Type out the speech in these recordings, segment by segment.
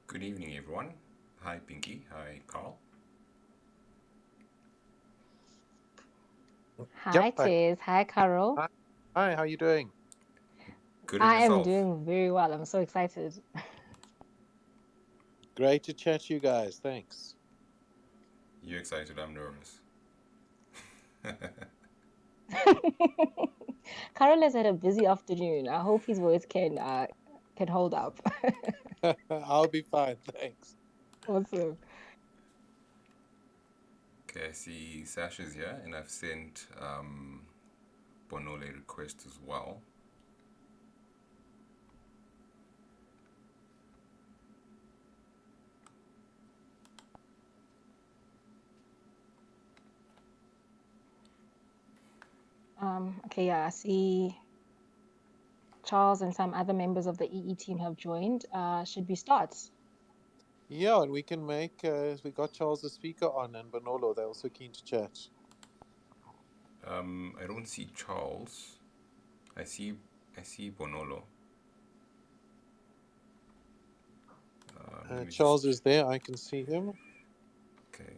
Good evening, everyone. Hi, Pinky. Hi, Carl. Yep. Hi, Tess. Hi, Carol. Hi, hi, how you doing? Good in I am yourself. doing very well. I'm so excited. Great to chat to you guys. Thanks. You excited? I'm nervous. Carol has had a busy afternoon. I hope his voice can hold up. I'll be fine, thanks. Awesome. Okay, I see Sasha's here, and I've sent Bonole a request as well. Okay, yeah, I see Charles and some other members of the EE team have joined. Should we start? Yeah, and we can make, we got Charles the speaker on and Bonolo, they're also keen to chat. I don't see Charles. I see, I see Bonolo. Let me Charles just. is there, I can see him. Okay.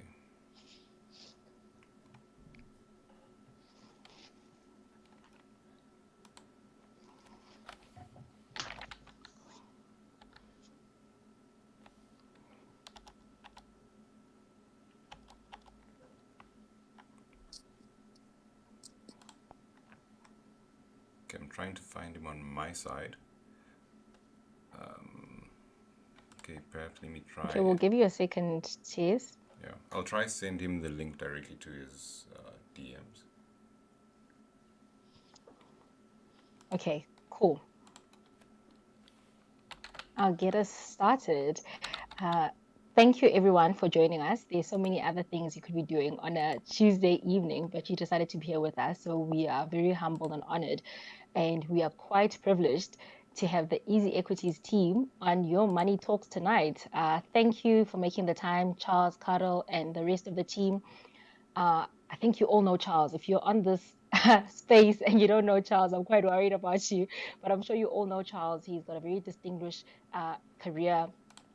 Okay, I'm trying to find him on my side. Okay, perhaps let me Okay, try. we'll give you a second, Tess. Yeah, I'll try send him the link directly to his DMs. Okay, cool. I'll get us started. Uh, Thank you, everyone, for joining us. There's so many other things you could be doing on a Tuesday evening, but you decided to be here with us. So we are very humbled and honored, and we are quite privileged to have the Easy Equities team on Your Money Talks tonight. Thank you for making the time, Charles, Carol, and the rest of the team. I think you all know Charles. If you're on this space and you don't know Charles, I'm quite worried about you. But I'm sure you all know Charles. He's got a very distinguished career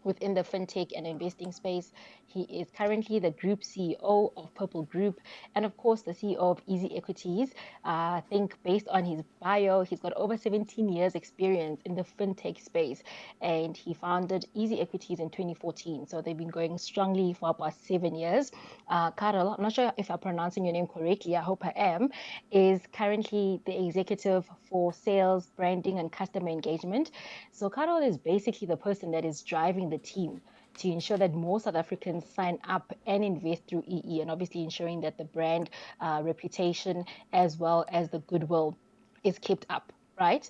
within the fintech and investing space. He is currently the group CEO of Purple Group and, of course, the CEO of Easy Equities. I think based on his bio, he's got over 17 years experience in the fintech space, and he founded Easy Equities in 2014. So they've been going strongly for about 7 years. Carol, I'm not sure if I'm pronouncing your name correctly. I hope I am. Is currently the executive for sales, branding, and customer engagement. So Carol is basically the person that is driving the team to ensure that more South Africans sign up and invest through EE, and obviously ensuring that the brand reputation as well as the goodwill is kept up, right?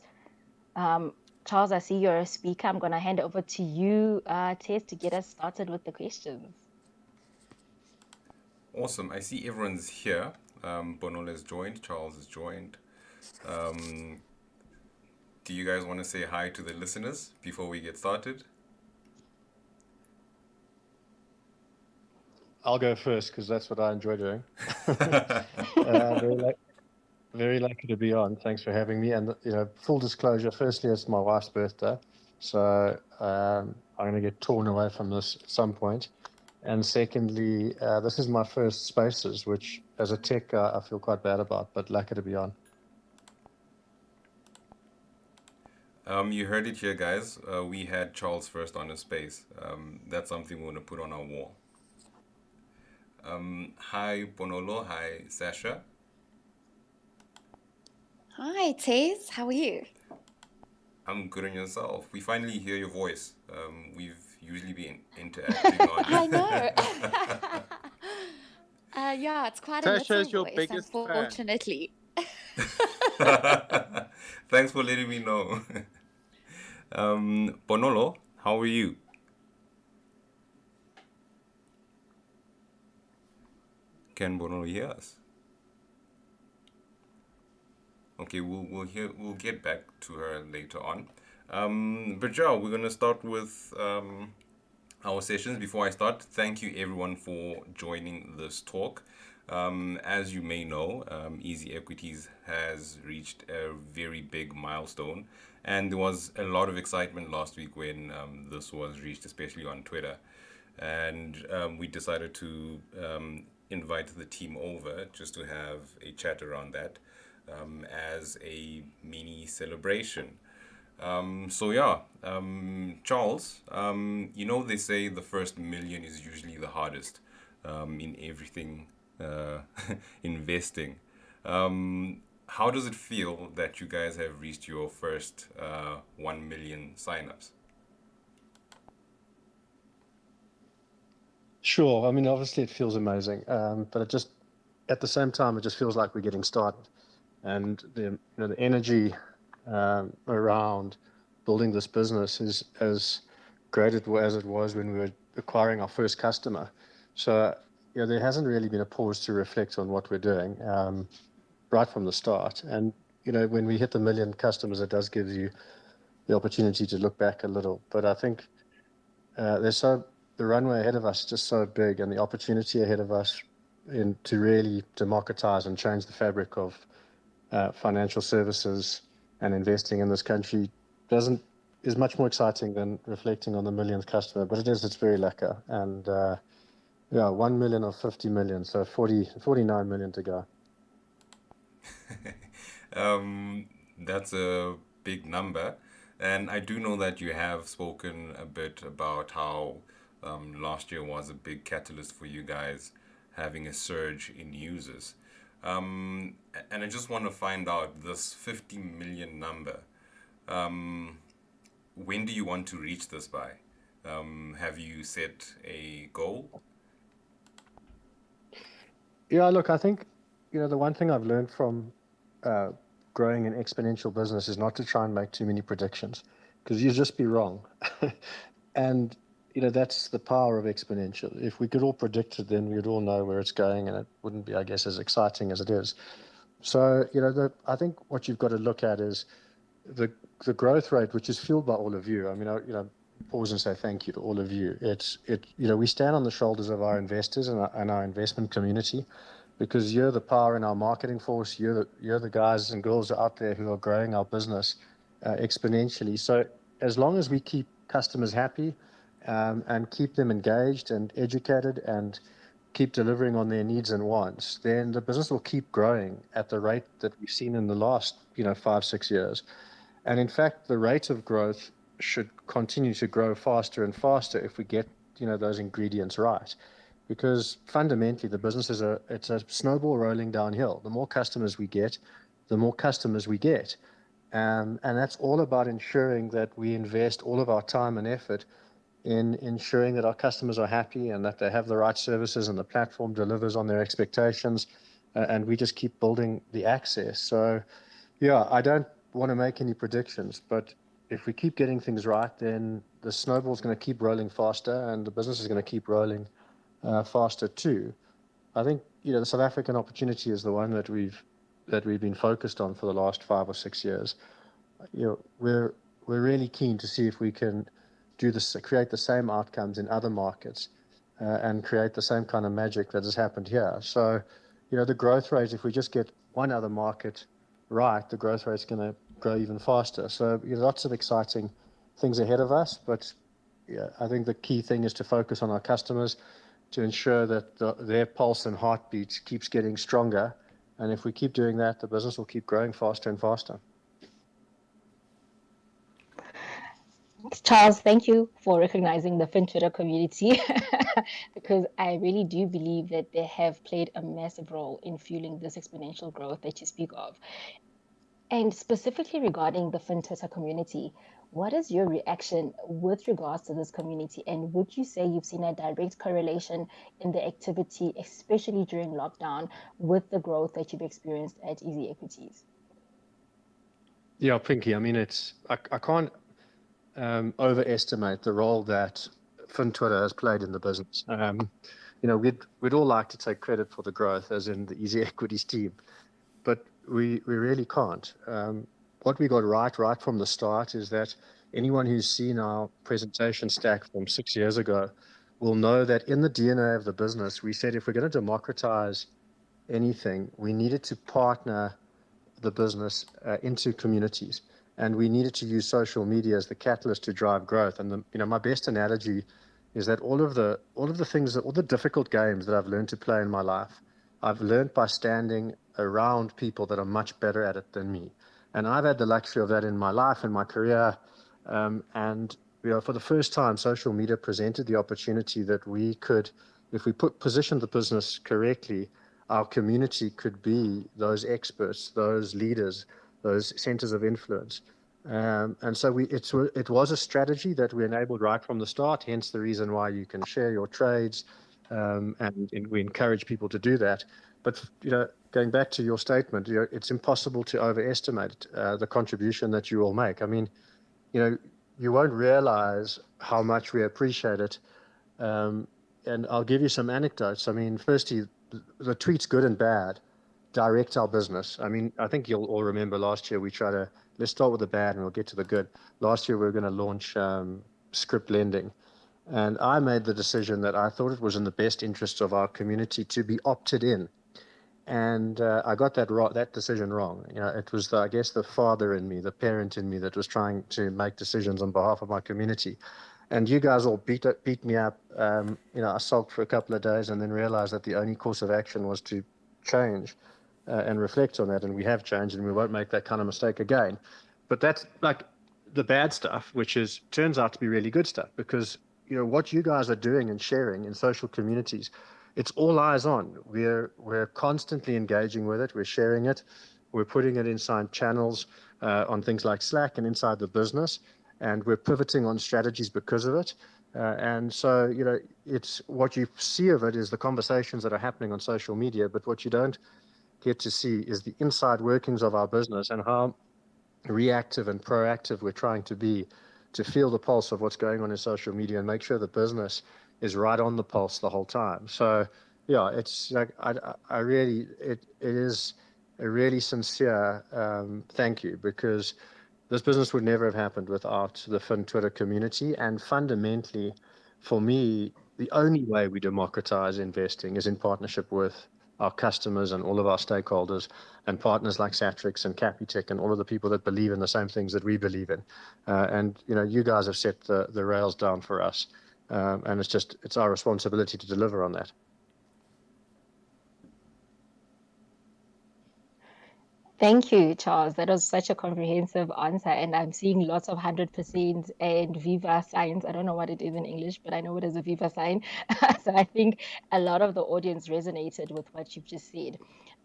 Um, Charles, I see you're a speaker. I'm going to hand over to you, Tess, to get us started with the questions. Awesome. I see everyone's here. Bonol has joined. Charles has joined. Um, do you guys want to say hi to the listeners before we get started? I'll go first because that's what I enjoy doing. Very, very lucky to be on. Thanks for having me. And full disclosure, firstly, it's my wife's birthday, so I'm going to get torn away from this at some point. And secondly, this is my first Spaces, which as a tech guy, I feel quite bad about, but lucky to be on. You heard it here, guys. We had Charles first on a space. That's something we want to put on our wall. Hi, Bonolo. Hi, Sasha. Hi, Tess. How are you? I'm good on yourself. We finally hear your voice. We've usually been interacting on. I know. Yeah, it's quite a Sasha little is your voice, biggest fan. unfortunately. Thanks for letting me know. Bonolo, how are you? Can Bonolo hear us? Okay, we'll get back to her later on. But yeah, we're gonna start with our sessions. Before I start, thank you everyone for joining this talk. As you may know, Easy Equities has reached a very big milestone, and there was a lot of excitement last week when this was reached, especially on Twitter. And we decided to invite the team over just to have a chat around that as a mini celebration. Charles, they say the first million is usually the hardest in everything uh, investing. How does it feel that you guys have reached your first 1 million signups? Sure. I mean, obviously, it feels amazing, but it just, at the same time, it just feels like we're getting started, and the energy around building this business is as great as it was when we were acquiring our first customer. So, there hasn't really been a pause to reflect on what we're doing right from the start. And when we hit the million customers, it does give you the opportunity to look back a little. But I think the runway ahead of us is just so big, and the opportunity ahead of us to really democratize and change the fabric of financial services and investing in this country doesn't is much more exciting than reflecting on the millionth customer. But it's very lacquer. And 1 million of 50 million, so 49 million to go. That's a big number. And I do know that you have spoken a bit about how last year was a big catalyst for you guys having a surge in users. And I just want to find out this 50 million number. When do you want to reach this by? Have you set a goal? Yeah, look, I think the one thing I've learned from uh, growing an exponential business is not to try and make too many predictions, because you'll just be wrong. And that's the power of exponential. If we could all predict it, then we'd all know where it's going, and it wouldn't be, I guess, as exciting as it is. So I think what you've got to look at is the growth rate, which is fueled by all of you. I mean, pause and say thank you to all of you. We stand on the shoulders of our investors and our investment community, because you're the power in our marketing force. You're the guys and girls out there who are growing our business exponentially. So as long as we keep customers happy and keep them engaged and educated and keep delivering on their needs and wants, then the business will keep growing at the rate that we've seen in the last 5-6 years. And in fact, the rate of growth should continue to grow faster and faster if we get those ingredients right. Because fundamentally, the business it's a snowball rolling downhill. The more customers we get, the more customers we get. And that's all about ensuring that we invest all of our time and effort in ensuring that our customers are happy and that they have the right services and the platform delivers on their expectations. And we just keep building the access. So, yeah, I don't want to make any predictions, but if we keep getting things right, then the snowball's going to keep rolling faster and the business is going to keep rolling faster too. I think the South African opportunity is the one that we've been focused on for the last 5 or 6 years. We're really keen to see if we can create the same outcomes in other markets and create the same kind of magic that has happened here. So, the growth rate, if we just get one other market right, the growth rate is going to grow even faster. So, lots of exciting things ahead of us. But I think the key thing is to focus on our customers, to ensure that their pulse and heartbeat keeps getting stronger. And if we keep doing that, the business will keep growing faster and faster. Charles, thank you for recognizing the FinTwitter community because I really do believe that they have played a massive role in fueling this exponential growth that you speak of. And specifically regarding the FinTwitter community, what is your reaction with regards to this community? And would you say you've seen a direct correlation in the activity, especially during lockdown, with the growth that you've experienced at Easy Equities? Yeah, Pinky, I mean, I can't overestimate the role that FinTwitter has played in the business. We'd all like to take credit for the growth, as in the Easy Equities team, but we really can't. What we got right from the start is that anyone who's seen our presentation stack from 6 years ago will know that in the DNA of the business, we said if we're going to democratize anything, we needed to partner the business into communities, and we needed to use social media as the catalyst to drive growth. And my best analogy is that all of the things, all the difficult games that I've learned to play in my life, I've learned by standing around people that are much better at it than me. And I've had the luxury of that in my life and my career. And for the first time, social media presented the opportunity that we could, if we positioned the business correctly, our community could be those experts, those leaders, those centers of influence. And so it was a strategy that we enabled right from the start, hence the reason why you can share your trades, and we encourage people to do that. But going back to your statement, it's impossible to overestimate the contribution that you all make. I mean, you won't realize how much we appreciate it. And I'll give you some anecdotes. I mean, firstly, the tweets, good and bad, direct our business. I mean, I think you'll all remember last year let's start with the bad and we'll get to the good. Last year we were going to launch script lending. And I made the decision that I thought it was in the best interests of our community to be opted in. And I got that decision wrong. It was, I guess, the father in me, the parent in me that was trying to make decisions on behalf of my community. And you guys all beat me up. I sulked for a couple of days and then realized that the only course of action was to change and reflect on that. And we have changed, and we won't make that kind of mistake again. But that's like the bad stuff, which turns out to be really good stuff, because what you guys are doing and sharing in social communities, it's all eyes on. We're constantly engaging with it. We're sharing it. We're putting it inside channels on things like Slack and inside the business, and we're pivoting on strategies because of it. And so, it's what you see of it is the conversations that are happening on social media, but what you don't get to see is the inside workings of our business and how reactive and proactive we're trying to be to feel the pulse of what's going on in social media and make sure the business is right on the pulse the whole time. So yeah, it's like I really it is a really sincere thank you, because this business would never have happened without the Fin Twitter community. And fundamentally, for me, the only way we democratize investing is in partnership with our customers and all of our stakeholders and partners like Satrix and Capitec and all of the people that believe in the same things that we believe in. And you guys have set the rails down for us, and it's our responsibility to deliver on that. Thank you, Charles. That was such a comprehensive answer, and I'm seeing lots of 100% and Viva signs. I don't know what it is in English, but I know it is a Viva sign. So I think a lot of the audience resonated with what you've just said.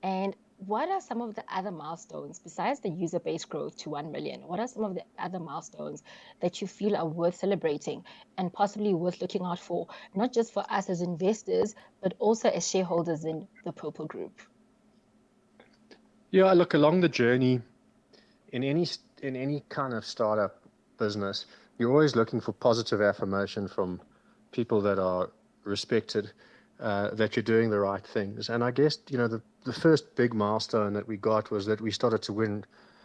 And what are some of the other milestones besides the user base growth to 1 million? What are some of the other milestones that you feel are worth celebrating and possibly worth looking out for, not just for us as investors, but also as shareholders in the Purple Group? Yeah, look, along the journey, in any kind of startup business, you're always looking for positive affirmation from people that are respected, that you're doing the right things. And I guess the first big milestone that we got was that we started to win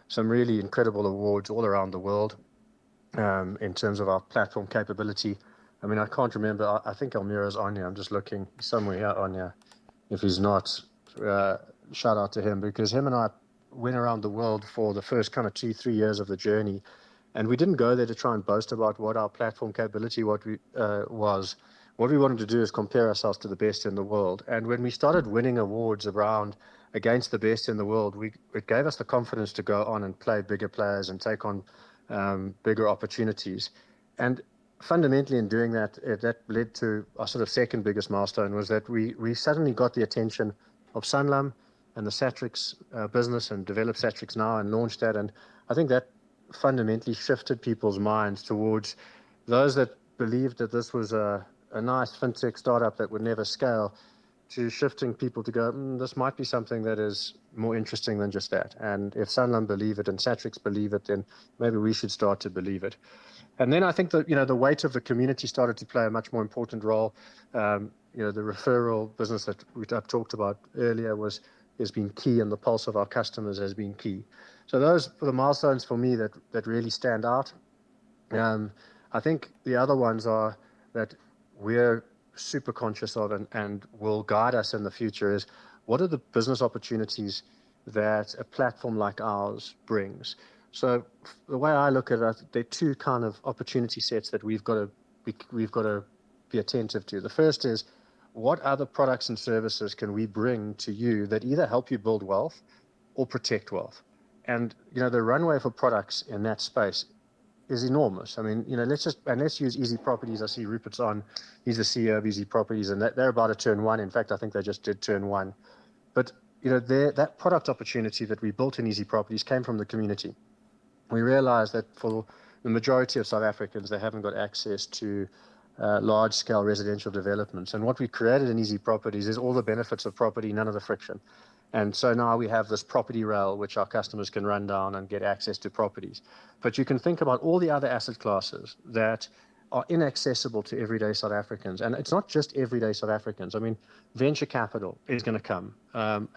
some really incredible awards all around the world, in terms of our platform capability. I mean, I can't remember. I think Almira's on here. I'm just looking somewhere here on here. If he's not, shout out to him, because him and I went around the world for the first kind of 2-3 years of the journey, and we didn't go there to try and boast about what our platform capability was. What we wanted to do is compare ourselves to the best in the world. And when we started winning awards against the best in the world, it gave us the confidence to go on and play bigger players and take on bigger opportunities. And fundamentally, in doing that, that led to our sort of second biggest milestone, was that we suddenly got the attention of Sanlam and the Satrix business, and developed Satrix now and launched that. And I think that fundamentally shifted people's minds towards those that believed that this was a nice fintech startup that would never scale, to shifting people to go, this might be something that is more interesting than just that. And if Sanlam believe it and Satrix believe it, then maybe we should start to believe it. And then I think that the weight of the community started to play a much more important role. The referral business that I've talked about earlier has been key, and the pulse of our customers has been key. So those are the milestones for me that really stand out. I think the other ones are that we're super conscious of and will guide us in the future is what are the business opportunities that a platform like ours brings? So the way I look at it, there are two kind of opportunity sets that we've got to be attentive to. The first is, what other products and services can we bring to you that either help you build wealth or protect wealth? And the runway for products in that space is enormous. I mean, let's use Easy Properties. I see Rupert's on. He's the CEO of Easy Properties, and they're about to turn one. In fact, I think they just did turn one. But that product opportunity that we built in Easy Properties came from the community. We realized that for the majority of South Africans, they haven't got access to large-scale residential developments. And what we created in Easy Properties is all the benefits of property, none of the friction. And so now we have this property rail, which our customers can run down and get access to properties. But you can think about all the other asset classes that are inaccessible to everyday South Africans. And it's not just everyday South Africans. I mean, venture capital is going to come.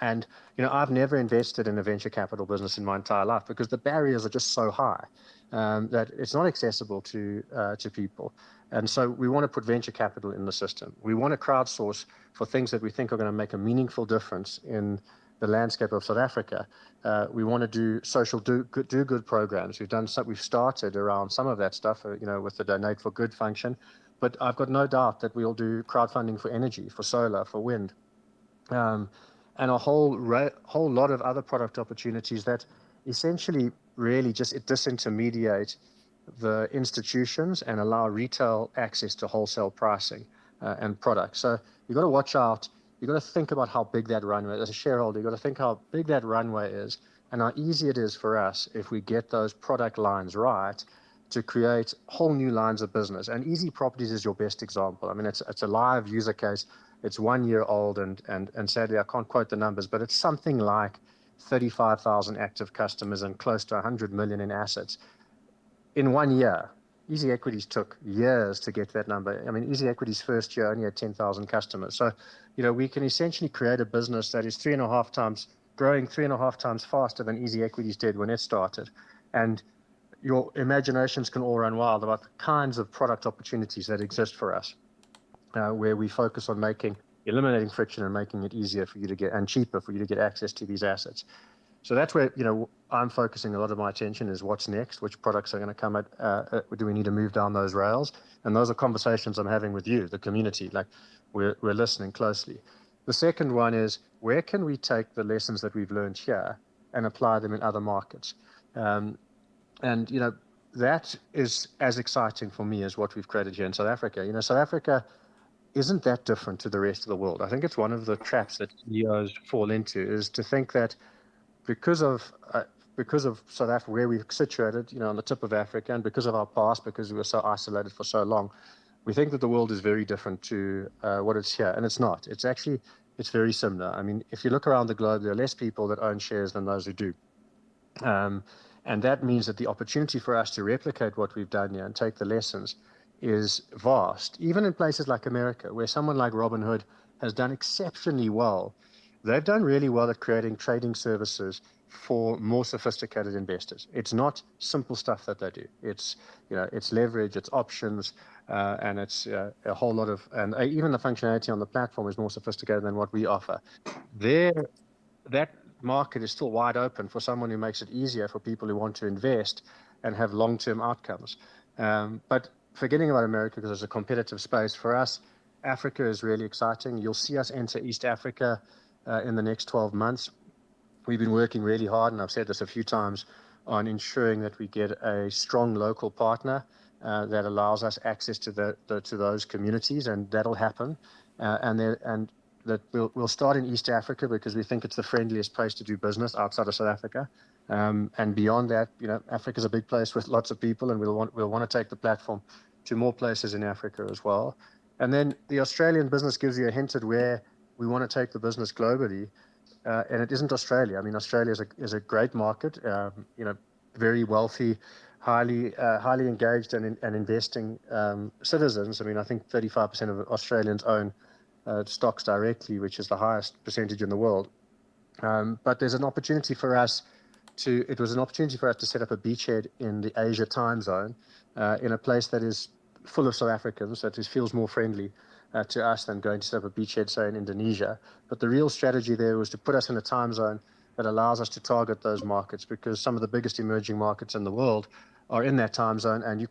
And I've never invested in a venture capital business in my entire life because the barriers are just so high that it's not accessible to people. And so we want to put venture capital in the system. We want to crowdsource for things that we think are going to make a meaningful difference in the landscape of South Africa. We want to do social do good programs. We've started around some of that stuff, with the Donate for Good function. But I've got no doubt that we'll do crowdfunding for energy, for solar, for wind, and a whole lot of other product opportunities that essentially really just disintermediate the institutions and allow retail access to wholesale pricing and products. So you've got to watch out. You've got to think about how big that runway is. As a shareholder, you've got to think how big that runway is and how easy it is for us if we get those product lines right to create whole new lines of business. And Easy Properties is your best example. I mean, it's a live user case. It's 1 year old, and sadly, I can't quote the numbers, but it's something like 35,000 active customers and close to 100 million in assets. In 1 year, Easy Equities took years to get that number. I mean, Easy Equities' first year only had 10,000 customers. So, we can essentially create a business that is growing 3.5 times faster than Easy Equities did when it started. And your imaginations can all run wild about the kinds of product opportunities that exist for us, where we focus on eliminating friction and making it easier for you to get and cheaper for you to get access to these assets. So that's where, I'm focusing a lot of my attention is what's next, which products are going to come do we need to move down those rails? And those are conversations I'm having with you, the community, like we're listening closely. The second one is, where can we take the lessons that we've learned here and apply them in other markets? That is as exciting for me as what we've created here in South Africa. South Africa isn't that different to the rest of the world. I think it's one of the traps that CEOs fall into, is to think that because of South Africa, where we're situated, on the tip of Africa, and because of our past, because we were so isolated for so long, we think that the world is very different to what it's here, and it's not. It's very similar. I mean, if you look around the globe, there are less people that own shares than those who do. And that means that the opportunity for us to replicate what we've done here and take the lessons is vast. Even in places like America, where someone like Robinhood has done exceptionally well, they've done really well at creating trading services for more sophisticated investors. It's not simple stuff that they do. It's leverage, it's options, and it's a whole lot of, and even the functionality on the platform is more sophisticated than what we offer. That market is still wide open for someone who makes it easier for people who want to invest and have long-term outcomes. But forgetting about America, because it's a competitive space, for us, Africa is really exciting. You'll see us enter East Africa in the next 12 months. We've been working really hard, and I've said this a few times, on ensuring that we get a strong local partner that allows us access to those communities, and that'll happen. And that we'll start in East Africa because we think it's the friendliest place to do business outside of South Africa. And beyond that, Africa's a big place with lots of people, and we'll want to take the platform to more places in Africa as well. And then the Australian business gives you a hint at where we want to take the business globally. And it isn't Australia. I mean, Australia is a great market, very wealthy, highly engaged and investing citizens. I mean, I think 35% of Australians own stocks directly, which is the highest percentage in the world. But there's an opportunity for us to set up a beachhead in the Asia time zone, in a place that is full of South Africans, that it feels more friendly to us than going to set up a beachhead, say, in Indonesia. But the real strategy there was to put us in a time zone that allows us to target those markets, because some of the biggest emerging markets in the world are in that time zone, and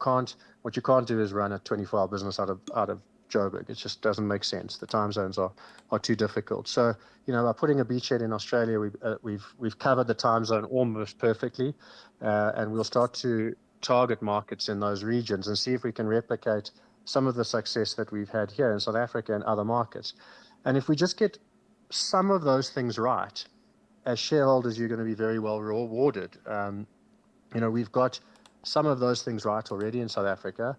what you can't do is run a 24-hour business out of Joburg. It just doesn't make sense. The time zones are too difficult. So, by putting a beachhead in Australia, we've covered the time zone almost perfectly, and we'll start to target markets in those regions and see if we can replicate some of the success that we've had here in South Africa and other markets. And if we just get some of those things right, as shareholders, you're going to be very well rewarded. We've got some of those things right already in South Africa.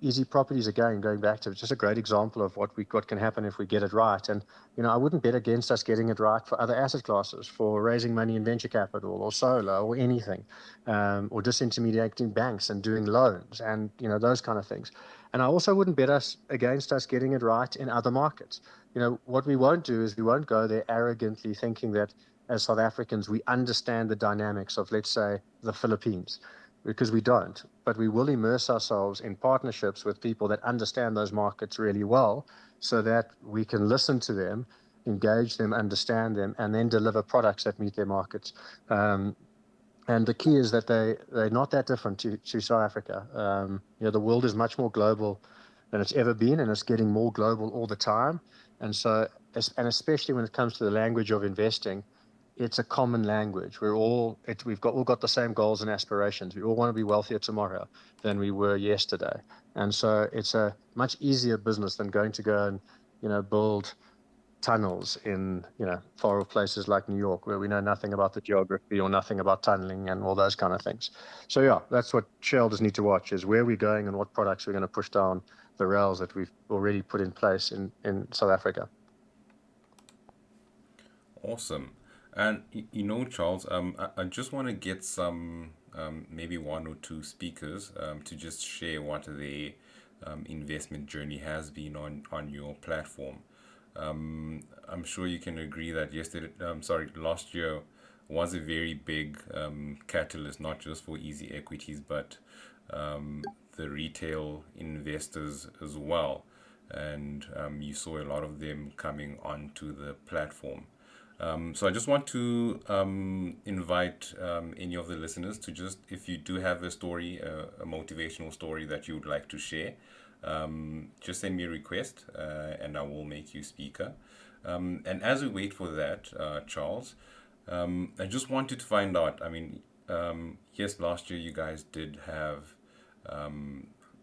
Easy Properties, again, going back to, it's just a great example of what can happen if we get it right. And, I wouldn't bet against us getting it right for other asset classes, for raising money in venture capital or solar or anything, or disintermediating banks and doing loans and, those kind of things. And I also wouldn't bet against us getting it right in other markets. What we won't do is we won't go there arrogantly thinking that as South Africans, we understand the dynamics of, let's say, the Philippines, because we don't. But we will immerse ourselves in partnerships with people that understand those markets really well, so that we can listen to them, engage them, understand them, and then deliver products that meet their markets. And the key is that they're not that different to South Africa. The world is much more global than it's ever been, and it's getting more global all the time. And so, and especially when it comes to the language of investing, it's a common language. We've all got the same goals and aspirations. We all want to be wealthier tomorrow than we were yesterday. And so it's a much easier business than going to go and, build tunnels in, far off places like New York, where we know nothing about the geography or nothing about tunneling and all those kind of things. So yeah, that's what shareholders need to watch, is where we're going and what products we're going to push down the rails that we've already put in place in South Africa. Awesome. And Charles, I just want to get some, maybe one or two speakers to just share what their investment journey has been on your platform. I'm sure you can agree that last year was a very big catalyst, not just for Easy Equities, but the retail investors as well. And you saw a lot of them coming onto the platform. So I just want to invite any of the listeners to just, if you do have a story, a motivational story that you would like to share, just send me a request and I will make you speaker. And as we wait for that, Charles, I just wanted to find out, yes, last year you guys did have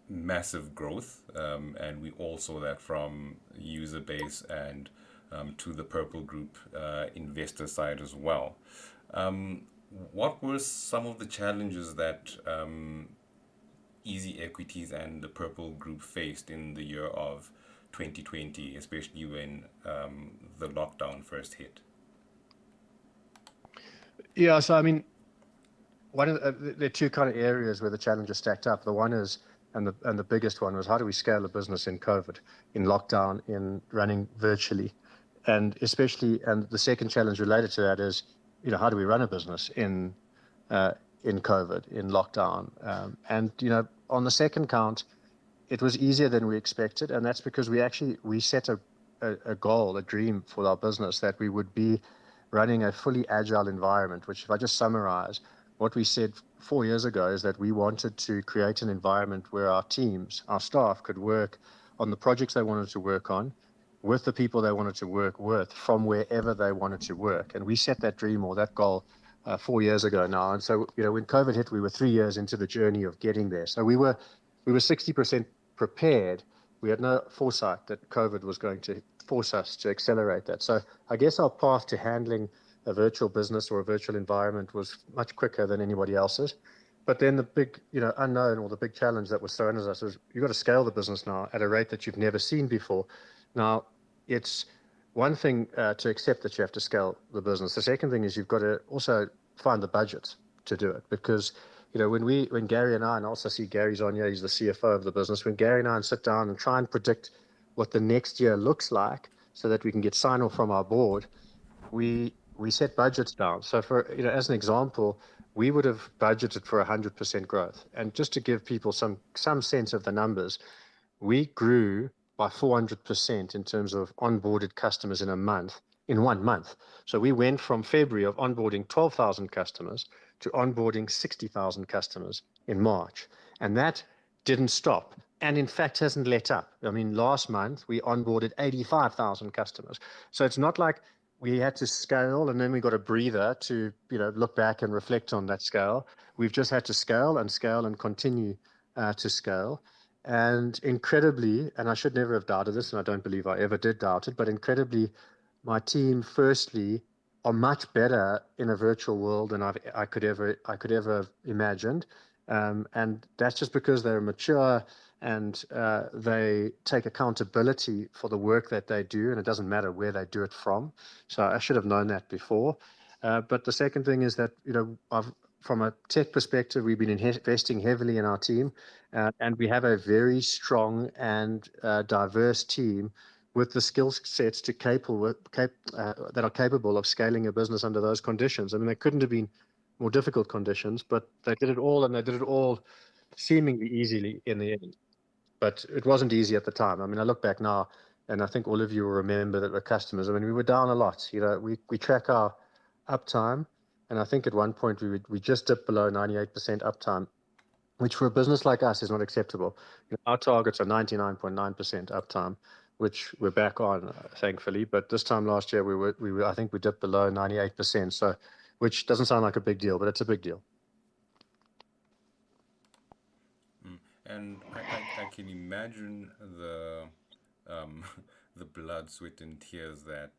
massive growth, and we all saw that from user base and to the Purple Group investor side as well. What were some of the challenges that Easy Equities and the Purple Group faced in the year of 2020, especially when the lockdown first hit? Yeah, so one of there are two kind of areas where the challenges stacked up. The one is, and the biggest one was, how do we scale a business in COVID, in lockdown, in running virtually? And the second challenge related to that is, how do we run a business in COVID, in lockdown? On the second count, it was easier than we expected, and that's because we set a goal, a dream for our business, that we would be running a fully agile environment, which, if I just summarize, what we said 4 years ago is that we wanted to create an environment where our teams, our staff, could work on the projects they wanted to work on, with the people they wanted to work with, from wherever they wanted to work. And we set that dream, or that goal, 4 years ago now. And so, when COVID hit, we were 3 years into the journey of getting there. So we were 60% prepared. We had no foresight that COVID was going to force us to accelerate that. So I guess our path to handling a virtual business or a virtual environment was much quicker than anybody else's. But then the big, unknown, or the big challenge that was thrown at us was, you've got to scale the business now at a rate that you've never seen before. Now, it's one thing to accept that you have to scale the business. The second thing is you've got to also find the budget to do it, because when Gary and I, and also see Gary's on here, he's the CFO of the business, when Gary and I sit down and try and predict what the next year looks like so that we can get sign-off from our board, we set budgets down. So as an example, we would have budgeted for 100% growth. And just to give people some sense of the numbers, we grew by 400% in terms of onboarded customers in 1 month. So we went from February of onboarding 12,000 customers to onboarding 60,000 customers in March. And that didn't stop. And in fact, hasn't let up. I mean, last month we onboarded 85,000 customers. So it's not like we had to scale and then we got a breather to, look back and reflect on that scale. We've just had to scale and continue to scale. And incredibly, and I should never have doubted this, and I don't believe I ever did doubt it, but incredibly, my team, firstly, are much better in a virtual world than I could ever have imagined. And that's just because they're mature and they take accountability for the work that they do, and it doesn't matter where they do it from. So I should have known that before. But the second thing is that, from a tech perspective, we've been investing heavily in our team, and we have a very strong and diverse team with the skill sets that are capable of scaling a business under those conditions. I mean, they couldn't have been more difficult conditions, but they did it all, and they did it all seemingly easily in the end. But it wasn't easy at the time. I mean, I look back now, and I think all of you will remember that we're customers. I mean, we were down a lot. We track our uptime, and I think at one point we just dipped below 98% uptime, which for a business like us is not acceptable. Our targets are 99.9% uptime, which we're back on, thankfully. But this time last year, I think we dipped below 98%. So, which doesn't sound like a big deal, but it's a big deal. And I can imagine the the blood, sweat, and tears that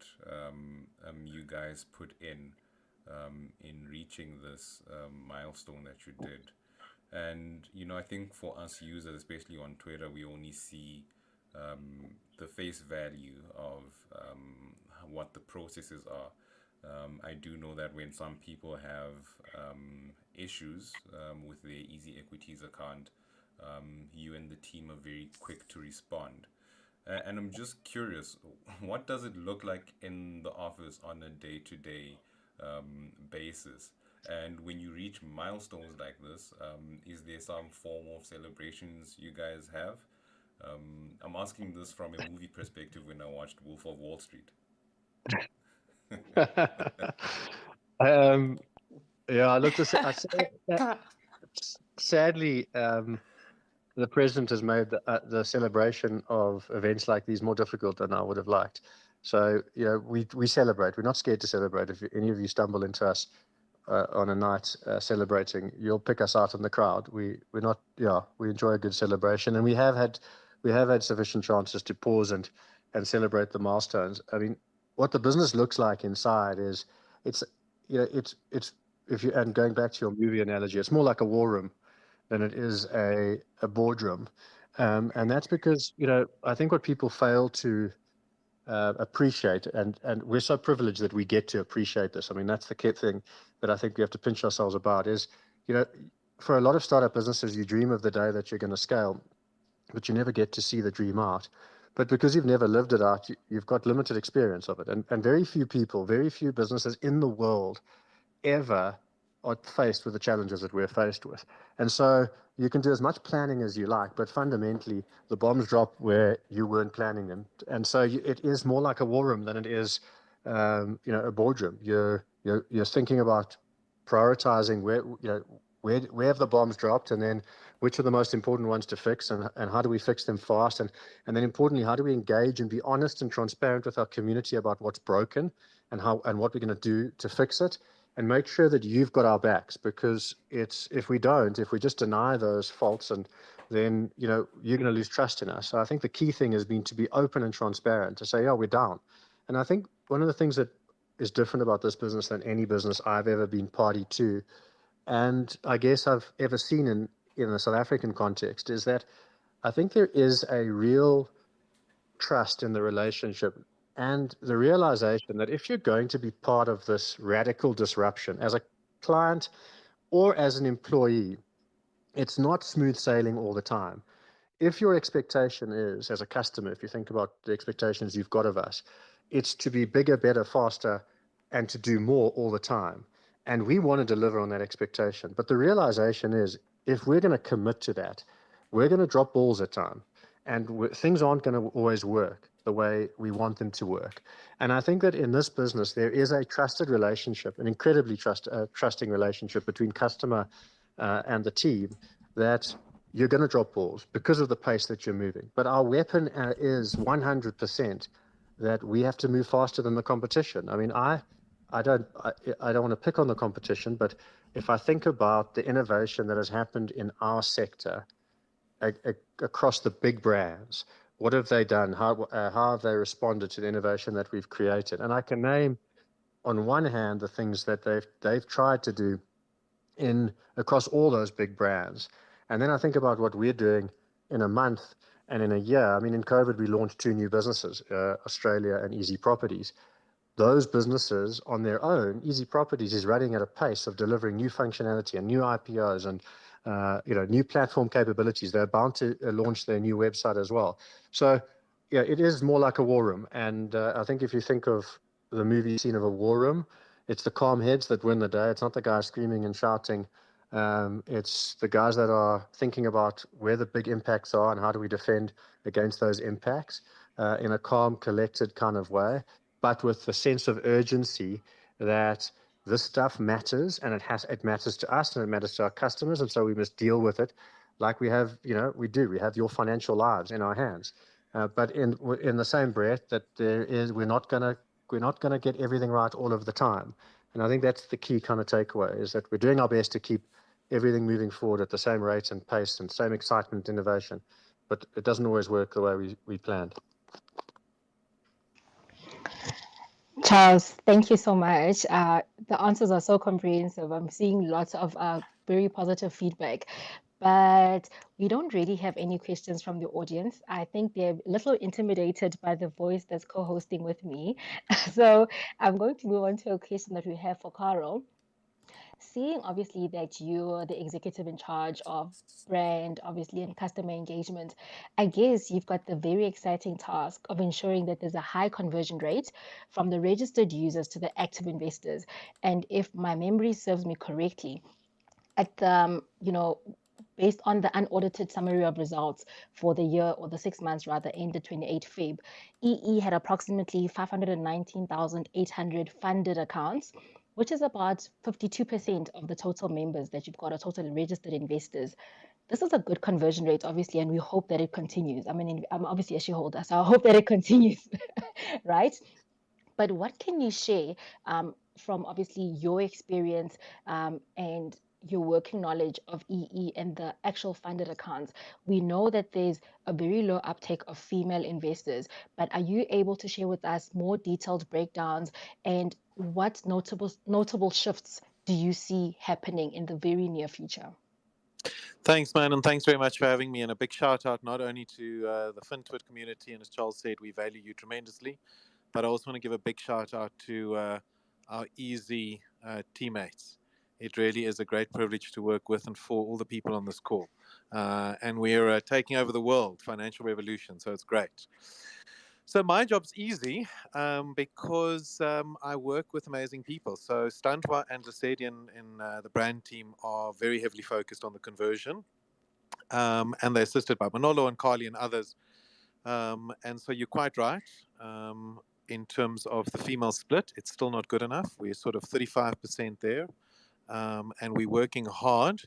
you guys put in reaching this milestone that you did. And I think for us users, especially on Twitter, we only see the face value of what the processes are. I do know that when some people have issues with their Easy Equities account, you and the team are very quick to respond. And I'm just curious, what does it look like in the office on a day-to-day basis? And when you reach milestones like this, is there some form of celebrations you guys have? I'm asking this from a movie perspective when I watched Wolf of Wall Street. Yeah, I looked at sadly, the president has made the celebration of events like these more difficult than I would have liked. So, we celebrate. We're not scared to celebrate. If any of you stumble into us on a night celebrating, you'll pick us out in the crowd. We enjoy a good celebration, and we have had sufficient chances to pause and celebrate the milestones. I mean, what the business looks like inside is it's and going back to your movie analogy, it's more like a war room than it is a boardroom. And that's because, I think what people fail to appreciate, and we're so privileged that we get to appreciate this. I mean, that's the key thing that I think we have to pinch ourselves about is, for a lot of startup businesses, you dream of the day that you're going to scale, but you never get to see the dream out. But because you've never lived it out, you've got limited experience of it. And very few people, very few businesses in the world ever are faced with the challenges that we're faced with. And so you can do as much planning as you like, but fundamentally the bombs drop where you weren't planning them. And so it is more like a war room than it is, a boardroom. You're thinking about prioritizing where have the bombs dropped, and then which are the most important ones to fix, and how do we fix them fast, and then importantly, how do we engage and be honest and transparent with our community about what's broken and what we're going to do to fix it, and make sure that you've got our backs, because if we just deny those faults, and then you're going to lose trust in us. So I think the key thing has been to be open and transparent, to say, yeah, we're down. And I think one of the things that is different about this business than any business I've ever been party to, and I guess I've ever seen in the South African context, is that I think there is a real trust in the relationship and the realization that if you're going to be part of this radical disruption as a client or as an employee, it's not smooth sailing all the time. If your expectation is, as a customer, if you think about the expectations you've got of us, it's to be bigger, better, faster, and to do more all the time. And we want to deliver on that expectation. But the realization is, if we're going to commit to that, we're going to drop balls at time. And things aren't going to always work the way we want them to work. And I think that in this business, there is a trusted relationship, an incredibly trusting relationship between customer and the team, that you're going to drop balls because of the pace that you're moving. But our weapon is 100% that we have to move faster than the competition. I mean, I don't want to pick on the competition, but if I think about the innovation that has happened in our sector across the big brands, what have they done? How have they responded to the innovation that we've created? And I can name, on one hand, the things that they've tried to do in across all those big brands. And then I think about what we're doing in a month and in a year. I mean, in COVID, we launched 2 new businesses, Australia and Easy Properties. Those businesses on their own, Easy Properties is running at a pace of delivering new functionality and new IPOs and new platform capabilities. They're bound to launch their new website as well. So yeah, it is more like a war room. And I think if you think of the movie scene of a war room, it's the calm heads that win the day. It's not the guys screaming and shouting. It's the guys that are thinking about where the big impacts are and how do we defend against those impacts in a calm, collected kind of way, but with the sense of urgency that this stuff matters, and it matters to us and it matters to our customers, and so we must deal with it like we have your financial lives in our hands. But in the same breath, that we're not gonna get everything right all of the time. And I think that's the key kind of takeaway, is that we're doing our best to keep everything moving forward at the same rate and pace and same excitement and innovation, but it doesn't always work the way we planned. Charles, thank you so much. The answers are so comprehensive. I'm seeing lots of very positive feedback, but we don't really have any questions from the audience. I think they're a little intimidated by the voice that's co-hosting with me. So I'm going to move on to a question that we have for Carol. Seeing obviously that you're the executive in charge of brand, obviously, and customer engagement, I guess you've got the very exciting task of ensuring that there's a high conversion rate from the registered users to the active investors. And if my memory serves me correctly, at the, based on the unaudited summary of results for the year, or the 6 months rather, ended 28 Feb, EE had approximately 519,800 funded accounts, which is about 52% of the total members that you've got, or total registered investors. This is a good conversion rate, obviously, and we hope that it continues. I mean, I'm obviously a shareholder, so I hope that it continues, right? But what can you share from obviously your experience and your working knowledge of EE and the actual funded accounts? We know that there's a very low uptake of female investors, but are you able to share with us more detailed breakdowns, and what notable shifts do you see happening in the very near future? Thanks, man, and thanks very much for having me. And a big shout out not only to the FinTwit community, and as Charles said, we value you tremendously, but I also want to give a big shout out to our Easy teammates. It really is a great privilege to work with and for all the people on this call. And we're taking over the world, financial revolution, so it's great. So my job's easy because I work with amazing people. So Stantwa and Lesedi in the brand team are very heavily focused on the conversion, and they're assisted by Manolo and Carly and others. And so you're quite right. In terms of the female split, it's still not good enough. We're sort of 35% there, and we're working hard.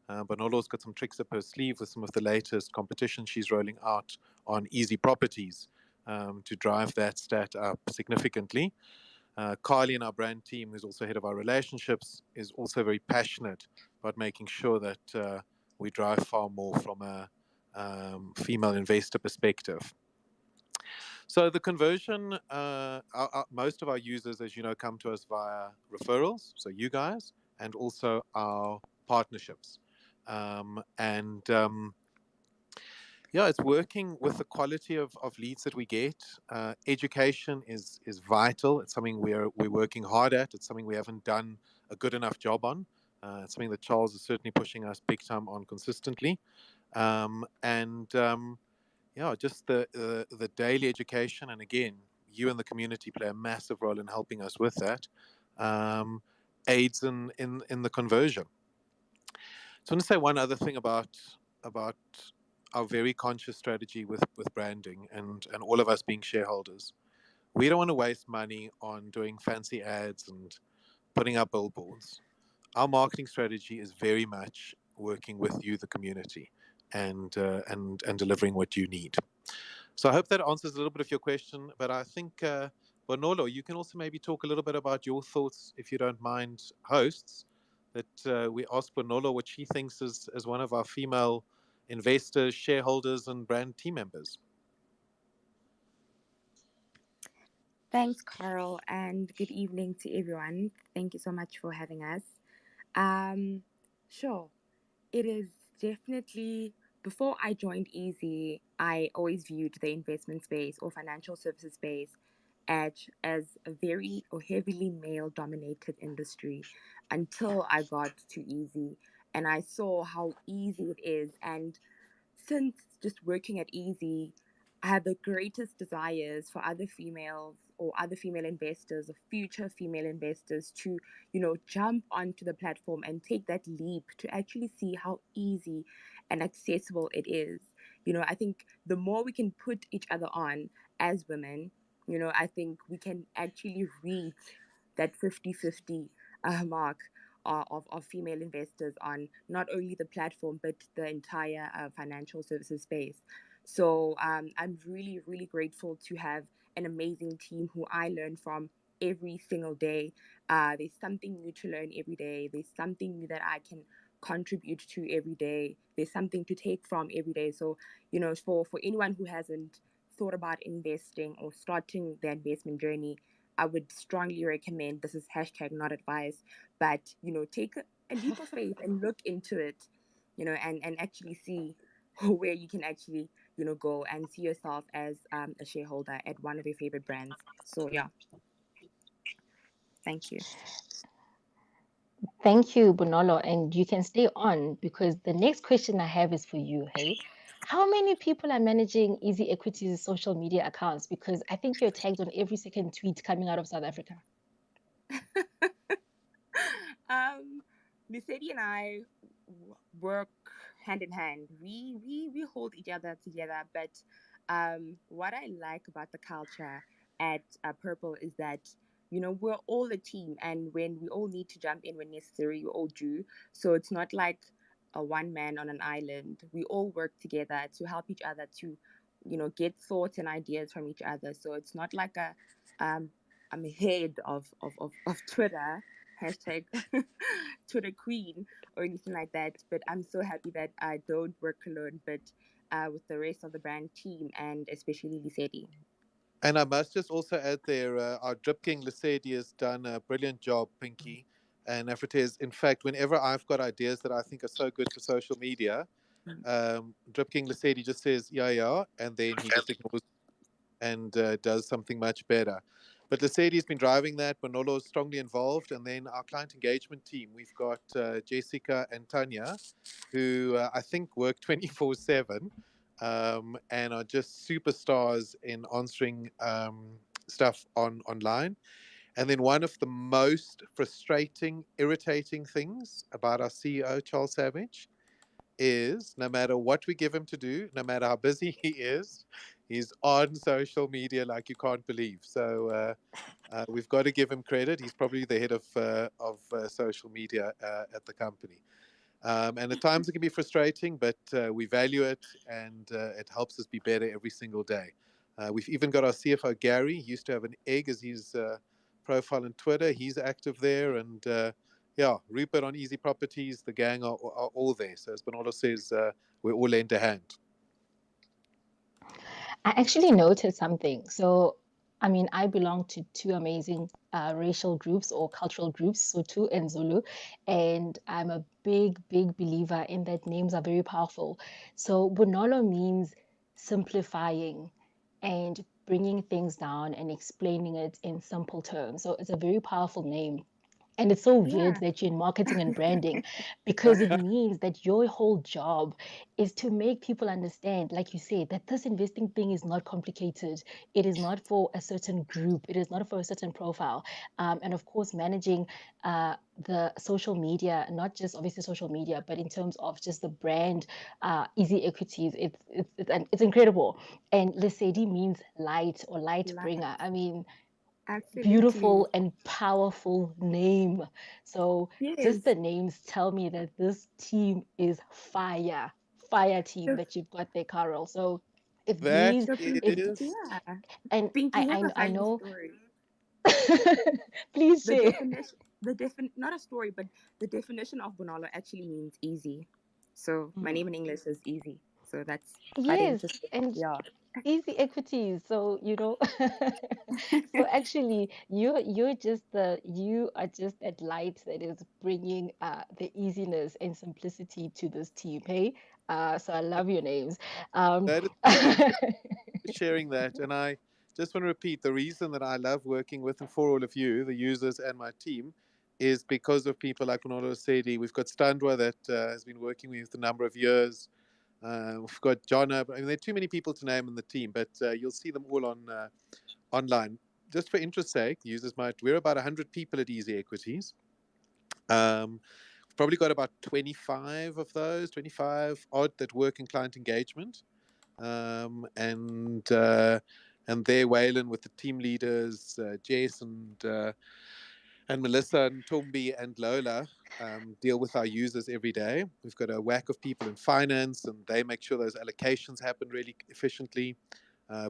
Manolo's got some tricks up her sleeve with some of the latest competition she's rolling out on Easy Properties to drive that stat up significantly. Carly in our brand team, who's also head of our relationships, is also very passionate about making sure that we drive far more from a female investor perspective. So the conversion, most of our users, as you know, come to us via referrals, so you guys, and also our partnerships. Yeah, it's working with the quality of leads that we get. Education is vital. It's something we're working hard at. It's something we haven't done a good enough job on. It's something that Charles is certainly pushing us big time on consistently. Yeah, just the daily education, and again, you and the community play a massive role in helping us with that. aids in the conversion. So I want to say one other thing about our very conscious strategy with branding and all of us being shareholders. We don't want to waste money on doing fancy ads and putting up billboards. Our marketing strategy is very much working with you, the community, and delivering what you need. So I hope that answers a little bit of your question. But I think, Bonolo, you can also maybe talk a little bit about your thoughts, if you don't mind, hosts, that we asked Bonolo what she thinks as one of our female investors, shareholders, and brand team members. Thanks, Carl, and good evening to everyone. Thank you so much for having us. Um, sure, it is definitely, before I joined Easy, I always viewed the investment space or financial services space as a very or heavily male dominated industry until I got to Easy and I saw how easy it is. And since just working at Easy, I have the greatest desires for other females or other female investors or future female investors to, jump onto the platform and take that leap to actually see how easy and accessible it is. I think the more we can put each other on as women, I think we can actually reach that 50-50 mark of female investors on not only the platform but the entire financial services space. So I'm really, really grateful to have an amazing team who I learn from every single day. There's something new to learn every day. There's something new that I can contribute to every day. There's something to take from every day. So, for anyone who hasn't thought about investing or starting their investment journey, I would strongly recommend, this is hashtag not advice, but take a leap of faith and look into it, and actually see where you can actually go and see yourself as a shareholder at one of your favorite brands. So yeah, thank you. Thank you, Bonolo. And you can stay on because the next question I have is for you. Hey, how many people are managing Easy Equities social media accounts? Because I think you're tagged on every second tweet coming out of South Africa. Mercedes and I work hand in hand. We hold each other together. But what I like about the culture at Purple is that we're all a team, and when we all need to jump in when necessary, we all do. So it's not like a one man on an island. We all work together to help each other to get thoughts and ideas from each other. So it's not like um I'm head of Twitter, hashtag Twitter queen, or anything like that. But I'm so happy that I don't work alone, but with the rest of the brand team and especially Lisedi. And I must just also add there, our Drip King Lesedi has done a brilliant job, Pinky and Afrites. In fact, whenever I've got ideas that I think are so good for social media, Drip King Lesedi just says, yeah, and then he just ignores and does something much better. But Lesedi's been driving that. Manolo is strongly involved. And then our client engagement team, we've got Jessica and Tanya, who I think work 24/7 and are just superstars in answering stuff online. And then one of the most frustrating, irritating things about our CEO, Charles Savage, is no matter what we give him to do, no matter how busy he is, he's on social media like you can't believe. So we've got to give him credit. He's probably the head of social media at the company. And at times it can be frustrating, but we value it, and it helps us be better every single day. We've even got our CFO, Gary. He used to have an egg as his profile on Twitter. He's active there. And yeah, Rupert on Easy Properties, the gang are all there. So as Bernardo says, we're all lend a hand. I actually noticed something. So, I mean, I belong to two amazing racial groups or cultural groups, Sotho and Zulu, and I'm a big, big believer in that names are very powerful. So, Bonolo means simplifying and bringing things down and explaining it in simple terms. So, it's a very powerful name. And it's so weird Yeah. that you're in marketing and branding because it means that your whole job is to make people understand, like you said, that this investing thing is not complicated. It is not for a certain group, it is not for a certain profile. And of course, managing the social media, not just obviously social media, but in terms of just the brand, Easy Equities, it's incredible. And Lesedi means light or light Light. bringer. I mean, Absolutely. beautiful and powerful name. So Yes. just the names tell me that this team is fire, fire team The, that you've got there, Carol. So if That these, the if is yeah. and Pinky, here's a I funny know, story. please The share. definition, not a story, but the definition of Bonolo actually means easy. So my Mm. name in English is easy. So that's quite Yes, interesting. and Yeah. easy equities. So so actually, you are just that light that is bringing the easiness and simplicity to this team. Hey, so I love your names. Um, that is thank you for sharing that. And I just want to repeat the reason that I love working with and for all of you, the users and my team, is because of people like Ronaldo Sedi. We've got Standwa that has been working with a number of years. We've got Jonna. I mean, there are too many people to name in the team, but you'll see them all on online. Just for interest's sake, users might. We're about 100 people at Easy Equities. We've probably got about 25 of those, 25 odd that work in client engagement. And there, Waylon with the team leaders, Jess and Melissa and Tumbi and Lola deal with our users every day. We've got a whack of people in finance, and they make sure those allocations happen really efficiently.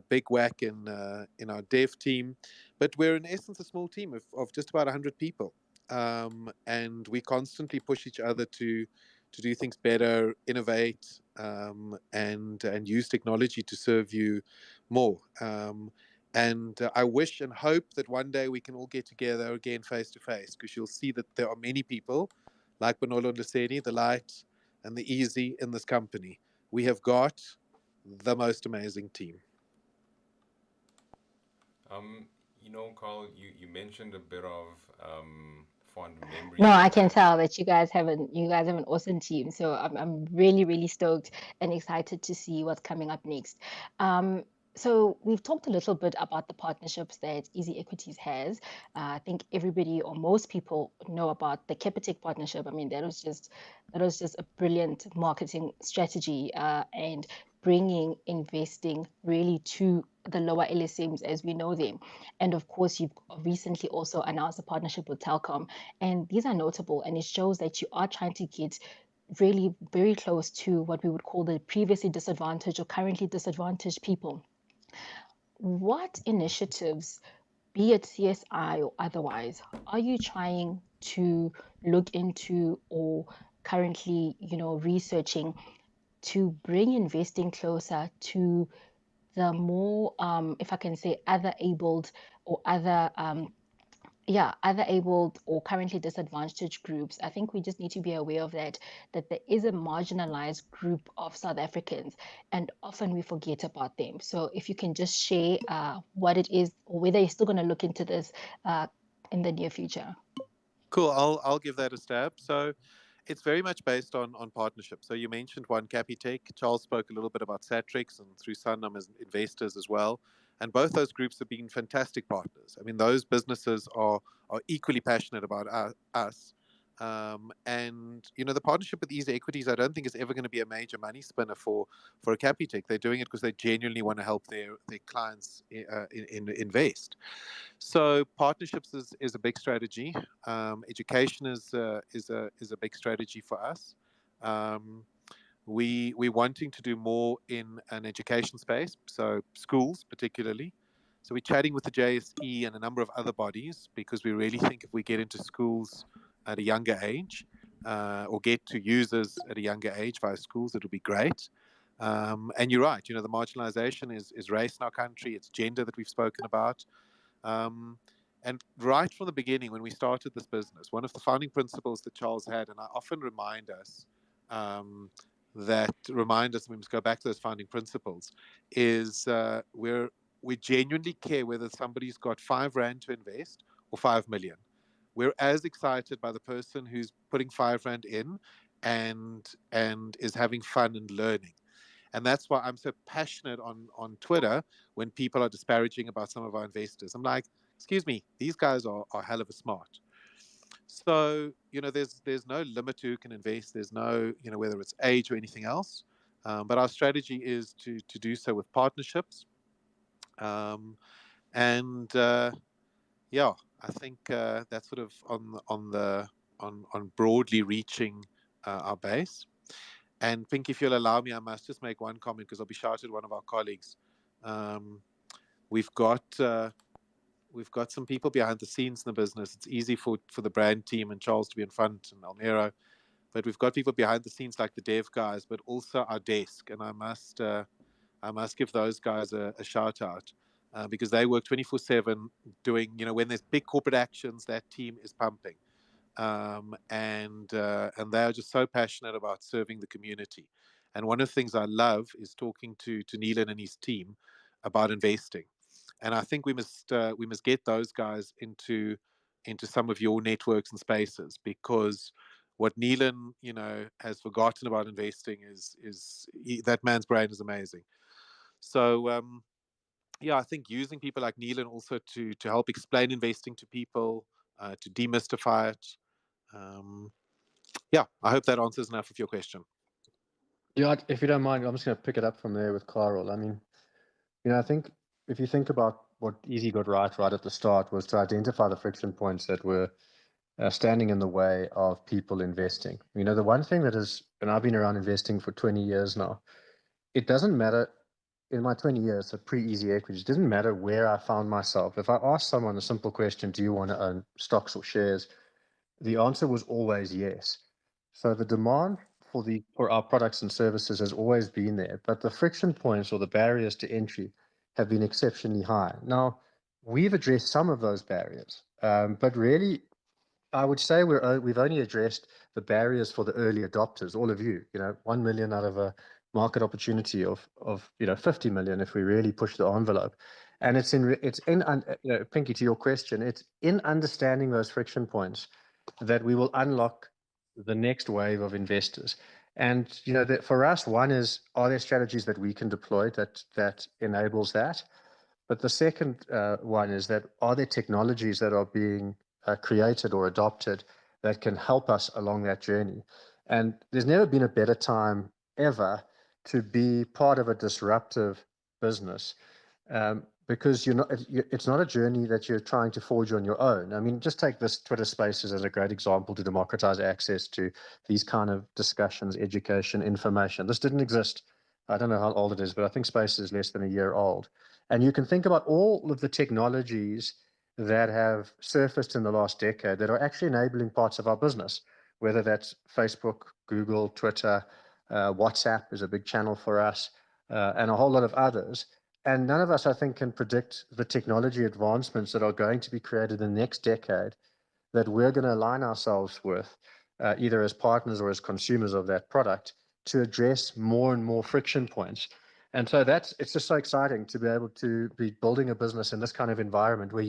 Big whack in our dev team, but we're in essence a small team of just about 100 people, and we constantly push each other to do things better, innovate, and use technology to serve you more. And I wish and hope that one day we can all get together again face to face, because you'll see that there are many people like Bonolo and Lesedi, the light and the easy in this company. We have got the most amazing team. Um, Carl, you mentioned a bit of fond No, memories I can and tell that you guys have an awesome team. So I'm really, really stoked and excited to see what's coming up next. Um, so we've talked a little bit about the partnerships that Easy Equities has. I think everybody or most people know about the Capitec partnership. I mean, that was just a brilliant marketing strategy, and bringing investing really to the lower LSMs as we know them. And of course, you've recently also announced a partnership with Telkom, and these are notable, and it shows that you are trying to get really very close to what we would call the previously disadvantaged or currently disadvantaged people. What initiatives, be it CSI or otherwise, are you trying to look into or currently, researching to bring investing closer to the more, if I can say, other abled or other abled or currently disadvantaged groups? I think we just need to be aware of that there is a marginalized group of South Africans, and often we forget about them. So if you can just share what it is, or whether you're still going to look into this in the near future. Cool. I'll give that a stab. So it's very much based on partnership. So you mentioned one Capitec. Charles spoke a little bit about Satrix and through Sunnum as investors as well. And both those groups have been fantastic partners. I mean, those businesses are equally passionate about us. And the partnership with Easy Equities, I don't think is ever going to be a major money spinner for a Capitec. They're doing it because they genuinely want to help their clients invest. So partnerships is a big strategy. Education is a big strategy for us. Um, we're wanting to do more in an education space, so schools particularly. So we're chatting with the JSE and a number of other bodies, because we really think if we get into schools at a younger age, or get to users at a younger age via schools, it'll be great. And you're right, the marginalization is race in our country, it's gender that we've spoken about. Um, and right from the beginning, when we started this business, one of the founding principles that Charles had, and I often um, remind us, we must go back to those founding principles, is we genuinely care whether somebody's got 5 Rand to invest or 5 million. we're as excited by the person who's putting £5 in and is having fun and learning. And that's why I'm so passionate on Twitter when people are disparaging about some of our investors. I'm like, excuse me, these guys are hell of a smart. So, there's no limit to who can invest. There's no, whether it's age or anything else. But our strategy is to do so with partnerships. And yeah, I think that's sort of on broadly reaching our base. And Pink, if you'll allow me, I must just make one comment because I'll be shouted at one of our colleagues. We've got some people behind the scenes in the business. It's easy for the brand team and Charles to be in front and Almero, but we've got people behind the scenes like the dev guys, but also our desk. And I must give those guys a shout out because they work 24/7 doing, when there's big corporate actions, that team is pumping. And they are just so passionate about serving the community. And one of the things I love is talking to Neelan and his team about investing. And I think we must get those guys into some of your networks and spaces, because what Neelan has forgotten about investing is that man's brain is amazing. So yeah, I think using people like Neelan also to help explain investing to people, to demystify it. Yeah, I hope that answers enough of your question. Yeah, if you don't mind, I'm just going to pick it up from there with Carl. I mean, I think if you think about what Easy got right at the start was to identify the friction points that were standing in the way of people investing. The one thing that is, and I've been around investing for 20 years now, it doesn't matter in my 20 years of pre-Easy Equities, it doesn't matter where I found myself. If I asked someone a simple question, do you want to own stocks or shares? The answer was always yes. So the demand for our products and services has always been there, but the friction points or the barriers to entry have been exceptionally high. Now, we've addressed some of those barriers, but really, I would say we've only addressed the barriers for the early adopters, all of you. 1 million out of a market opportunity of 50 million if we really push the envelope. And Pinky, to your question, it's in understanding those friction points that we will unlock the next wave of investors. And that for us, one is, are there strategies that we can deploy that enables that? But the second one is that, are there technologies that are being created or adopted that can help us along that journey? And there's never been a better time ever to be part of a disruptive business, because it's not a journey that you're trying to forge on your own. I mean, just take this Twitter Spaces as a great example to democratize access to these kind of discussions, education, information. This didn't exist. I don't know how old it is, but I think Spaces is less than a year old. And you can think about all of the technologies that have surfaced in the last decade that are actually enabling parts of our business, whether that's Facebook, Google, Twitter, WhatsApp is a big channel for us, and a whole lot of others. And none of us, I think, can predict the technology advancements that are going to be created in the next decade that we're going to align ourselves with, either as partners or as consumers of that product, to address more and more friction points. And so it's just so exciting to be able to be building a business in this kind of environment where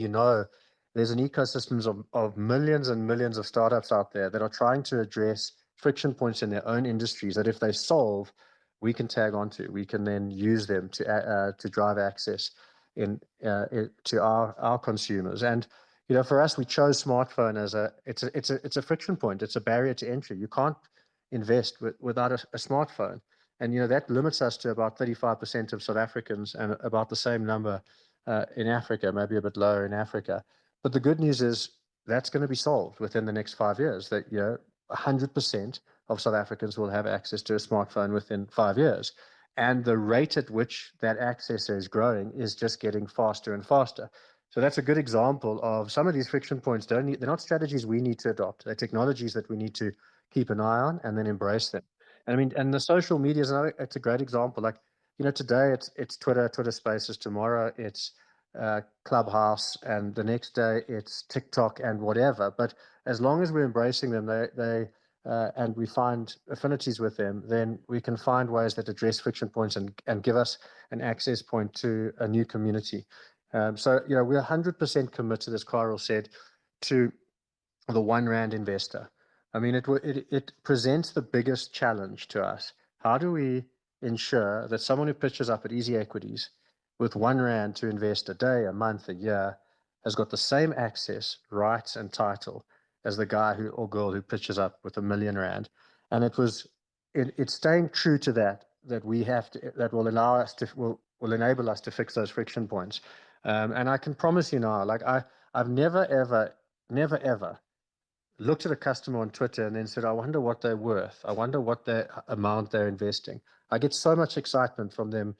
there's an ecosystem of millions and millions of startups out there that are trying to address friction points in their own industries that if they solve, we can tag onto. We can then use them to drive access to our consumers. And for us, we chose smartphone as it's a friction point. It's a barrier to entry. You can't invest without a smartphone. And that limits us to about 35% of South Africans and about the same number in Africa, maybe a bit lower in Africa. But the good news is that's going to be solved within the next 5 years. That 100% of South Africans will have access to a smartphone within 5 years, and the rate at which that access is growing is just getting faster and faster. So that's a good example of some of these friction points. They're not strategies we need to adopt. They're technologies that we need to keep an eye on and then embrace them. And I mean, and the social media is it's a great example. Like, today it's Twitter Spaces. Tomorrow it's Clubhouse, and the next day it's TikTok and whatever. But as long as we're embracing them, and we find affinities with them, then we can find ways that address friction points and give us an access point to a new community. So we're 100% committed, as Carl said, to the 1 Rand investor. I mean, it presents the biggest challenge to us. How do we ensure that someone who pitches up at Easy Equities with 1 Rand to invest a day, a month, a year, has got the same access, rights, and title as the guy who or girl who pitches up with R1 million? And it's staying true to that we have to, that will allow us to, will enable us to fix those friction points. And I can promise you now, like I've never ever looked at a customer on Twitter and then said, I wonder what they're worth. I wonder what their amount they're investing. I get so much excitement from them.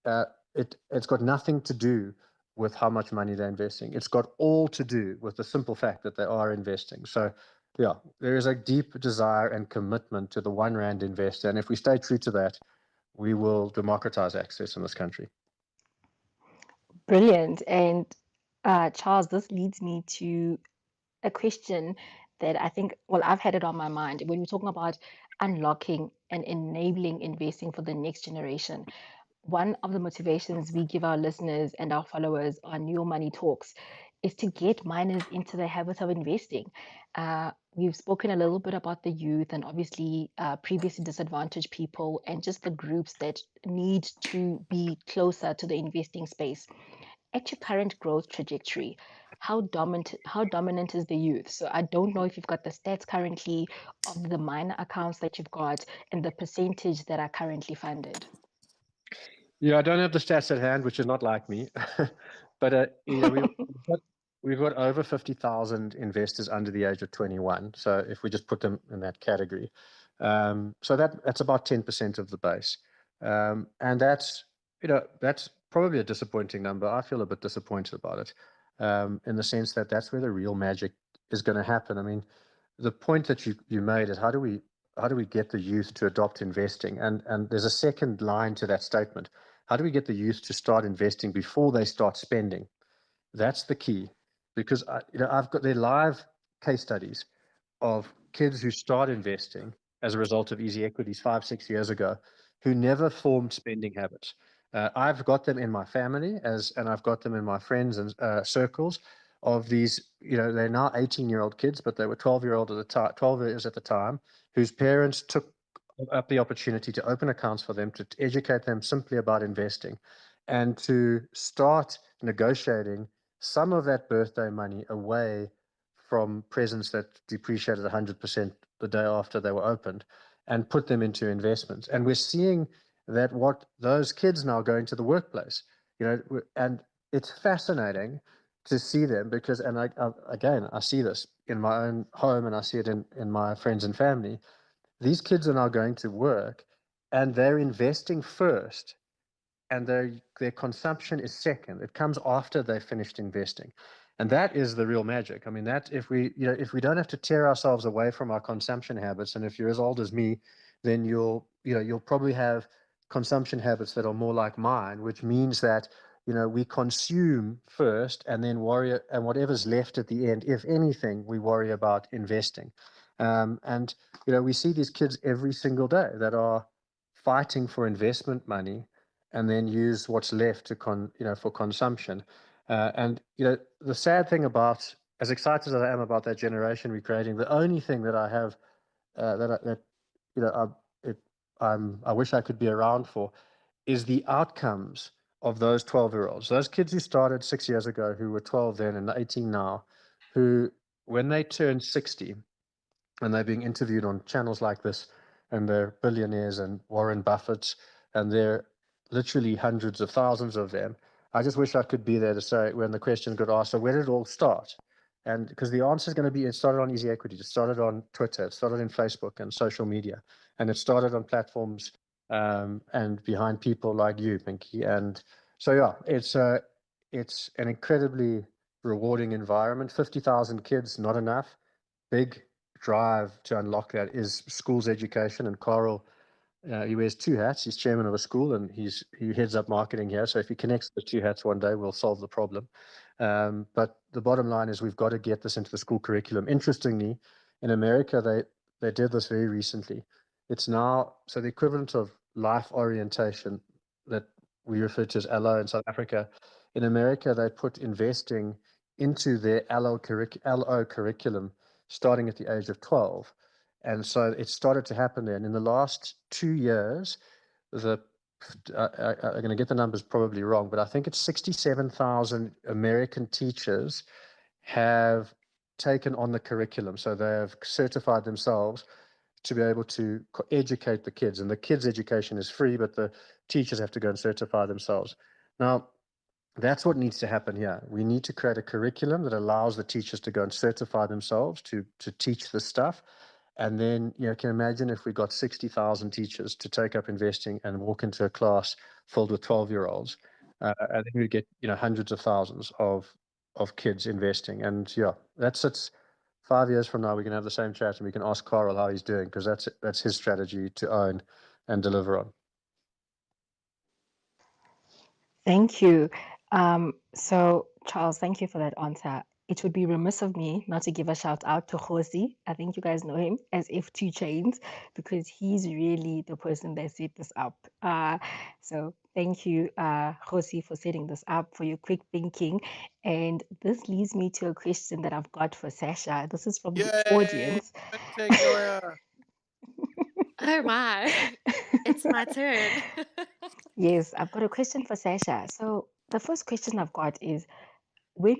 Uh, it's got nothing to do with how much money they're investing. It's got all to do with the simple fact that they are investing. So, yeah, there is a deep desire and commitment to the 1 Rand investor. And if we stay true to that, we will democratize access in this country. Brilliant. And Charles, this leads me to a question that I think, well, I've had it on my mind when we're talking about unlocking and enabling investing for the next generation. One of the motivations we give our listeners and our followers on Your Money Talks is to get minors into the habit of investing. We've spoken a little bit about the youth and obviously previously disadvantaged people and just the groups that need to be closer to the investing space. At your current growth trajectory, how dominant is the youth? So I don't know if you've got the stats currently of the minor accounts that you've got and the percentage that are currently funded. Yeah, I don't have the stats at hand, which is not like me. But we've got over 50,000 investors under the age of 21. So if we just put them in that category, so that's about 10% of the base, and that's probably a disappointing number. I feel a bit disappointed about it, in the sense that that's where the real magic is going to happen. I mean, the point that you made is how do we get the youth to adopt investing? And there's a second line to that statement. How do we get the youth to start investing before they start spending? That's the key, because I've got their live case studies of kids who start investing as a result of Easy Equities 5, 6 years ago, who never formed spending habits. I've got them in my family and I've got them in my friends and circles of these. They're now 18-year-old kids, but they were 12-year-old at the time, 12 years at the time, whose parents took up the opportunity to open accounts for them, to educate them simply about investing, and to start negotiating some of that birthday money away from presents that depreciated 100% the day after they were opened, and put them into investments. And we're seeing that what those kids now go into the workplace, and it's fascinating to see them because, and again, I see this in my own home and I see it in my friends and family. These kids are now going to work and they're investing first, and their consumption is second. It comes after they've finished investing. And that is the real magic. I mean, that if we don't have to tear ourselves away from our consumption habits, and if you're as old as me, then you'll probably have consumption habits that are more like mine, which means that we consume first and then worry, and whatever's left at the end, if anything, we worry about investing. And we see these kids every single day that are fighting for investment money and then use what's left for consumption. And the sad thing about, as excited as I am about that generation recreating, the only thing that I have that you know I wish I could be around for is the outcomes of those 12-year-olds, those kids who started 6 years ago, who were 12 then and 18 now, who, when they turn 60, and they're being interviewed on channels like this, and they're billionaires and Warren Buffett's, and they're literally hundreds of thousands of them. I just wish I could be there to say, when the question got asked, so where did it all start? And because the answer is going to be, it started on Easy Equity, it started on Twitter, it started in Facebook and social media, and it started on platforms and behind people like you, Pinky. And so, yeah, it's an incredibly rewarding environment. 50,000 kids, not enough. Big drive to unlock that is schools education. And Carl, he wears two hats. He's chairman of a school and he heads up marketing here. So if he connects the two hats one day, we'll solve the problem. But the bottom line is we've got to get this into the school curriculum. Interestingly, in America, they did this very recently. It's now, so the equivalent of life orientation that we refer to as LO in South Africa. In America, they put investing into their LO curriculum starting at the age of 12. And so it started to happen there. And in the last 2 years, I'm going to get the numbers probably wrong, but I think it's 67,000 American teachers have taken on the curriculum. So they have certified themselves to be able to educate the kids. And the kids' education is free, but the teachers have to go and certify themselves. Now, that's what needs to happen here. We need to create a curriculum that allows the teachers to go and certify themselves to teach this stuff. And then, you can imagine if we got 60,000 teachers to take up investing and walk into a class filled with 12-year-olds, and then we get, hundreds of thousands of kids investing. And it's 5 years from now, we can have the same chat and we can ask Carl how he's doing, because that's his strategy to own and deliver on. Thank you. So, Charles, thank you for that answer. It would be remiss of me not to give a shout out to Josi. I think you guys know him as F2 Chains, because he's really the person that set this up. So thank you, Josi, for setting this up, for your quick thinking. And this leads me to a question that I've got for Sasha. This is from the audience. Take lawyer. Oh my, it's my turn. Yes, I've got a question for Sasha. So the first question I've got is, when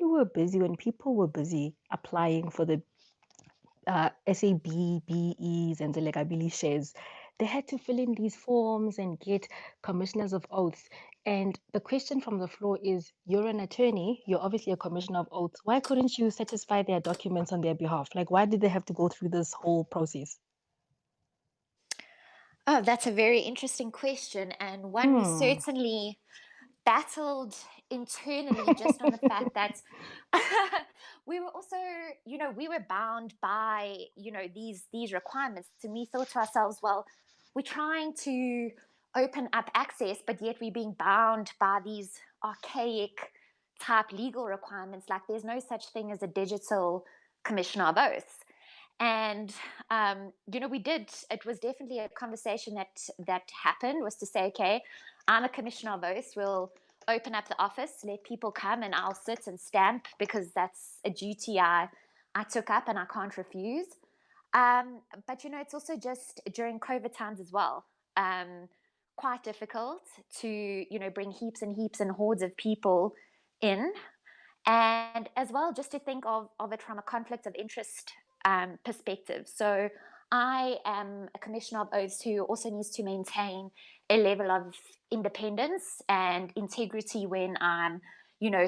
people were busy applying for the SAB, BEs, and the Legabili shares, they had to fill in these forms and get commissioners of oaths. And the question from the floor is, you're an attorney, you're obviously a commissioner of oaths. Why couldn't you satisfy their documents on their behalf? Like, why did they have to go through this whole process? Oh, that's a very interesting question, and one we certainly battled internally just on the fact that we were also, we were bound by, these requirements. And we thought to ourselves, well, we're trying to open up access, but yet we're being bound by these archaic type legal requirements. Like, there's no such thing as a digital commissioner of oaths. And it was definitely a conversation that happened, was to say, okay, I'm a commissioner of oaths, we'll open up the office, let people come, and I'll sit and stamp, because that's a duty I took up and I can't refuse. But it's also just during COVID times as well, quite difficult to bring heaps and heaps and hordes of people in, and as well just to think of it from a conflict of interest perspective. So I am a commissioner of oaths who also needs to maintain a level of independence and integrity when I'm,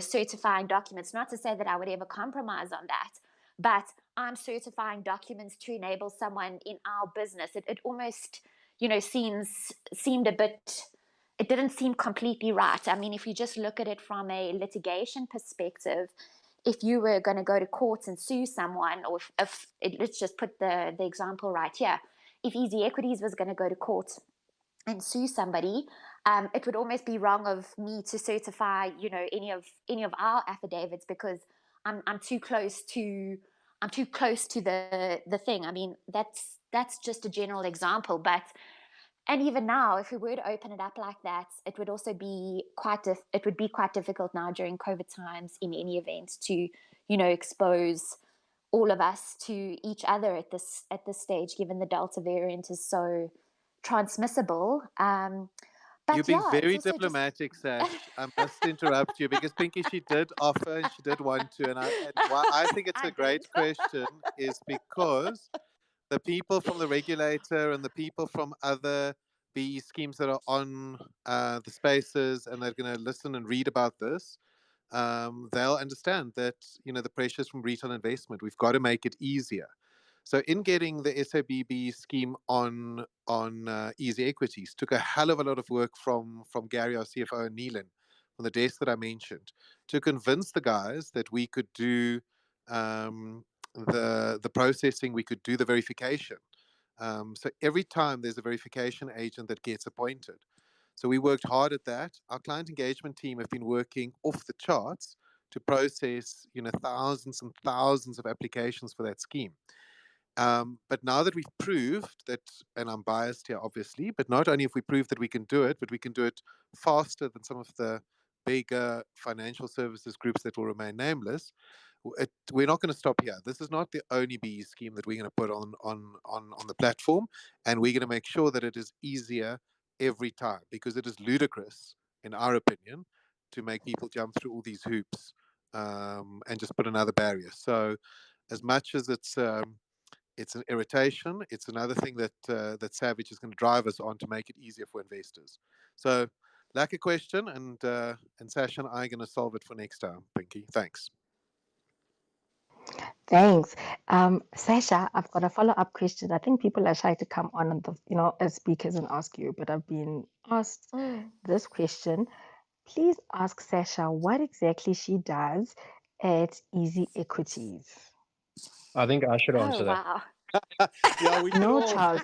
certifying documents. Not to say that I would ever compromise on that, but I'm certifying documents to enable someone in our business. It almost, seemed a bit. It didn't seem completely right. I mean, if you just look at it from a litigation perspective, if you were going to go to court and sue someone, or let's just put the example right here, if Easy Equities was going to go to court and sue somebody, it would almost be wrong of me to certify, any of our affidavits, because I'm too close to the thing. I mean, that's just a general example, but. And even now, if we were to open it up like that, it would also be quite difficult now during COVID times in any event to, expose all of us to each other at this stage, given the Delta variant is so transmissible. But You're being yeah, it's very also diplomatic, Sash. I must interrupt you, because Pinky, she did offer and she did want to, and why I think it's a great question is because the people from the regulator and the people from other BE schemes that are on the spaces and they're going to listen and read about this, they'll understand that the pressures from retail investment. We've got to make it easier. So in getting the SABB scheme on Easy Equities, took a hell of a lot of work from Gary, our CFO, and Neelan, from the desk that I mentioned, to convince the guys that we could do the processing, we could do the verification. So every time there's a verification agent that gets appointed. So we worked hard at that. Our client engagement team have been working off the charts to process, thousands and thousands of applications for that scheme. But now that we've proved that, and I'm biased here, obviously, but not only have we proved that we can do it, but we can do it faster than some of the bigger financial services groups that will remain nameless, we're not going to stop here. This is not the only BE scheme that we're going to put on the platform, and we're going to make sure that it is easier every time, because it is ludicrous, in our opinion, to make people jump through all these hoops and just put another barrier. So, as much as it's an irritation, it's another thing that Savage is going to drive us on to make it easier for investors. So, like a question, and Sasha and I are going to solve it for next time. Pinky, thanks. Thanks. Sasha, I've got a follow-up question. I think people are shy to come on and as speakers and ask you, but I've been asked this question. Please ask Sasha what exactly she does at Easy Equities. I think I should Oh, answer that. wow. Yeah, we should No, all. Charles.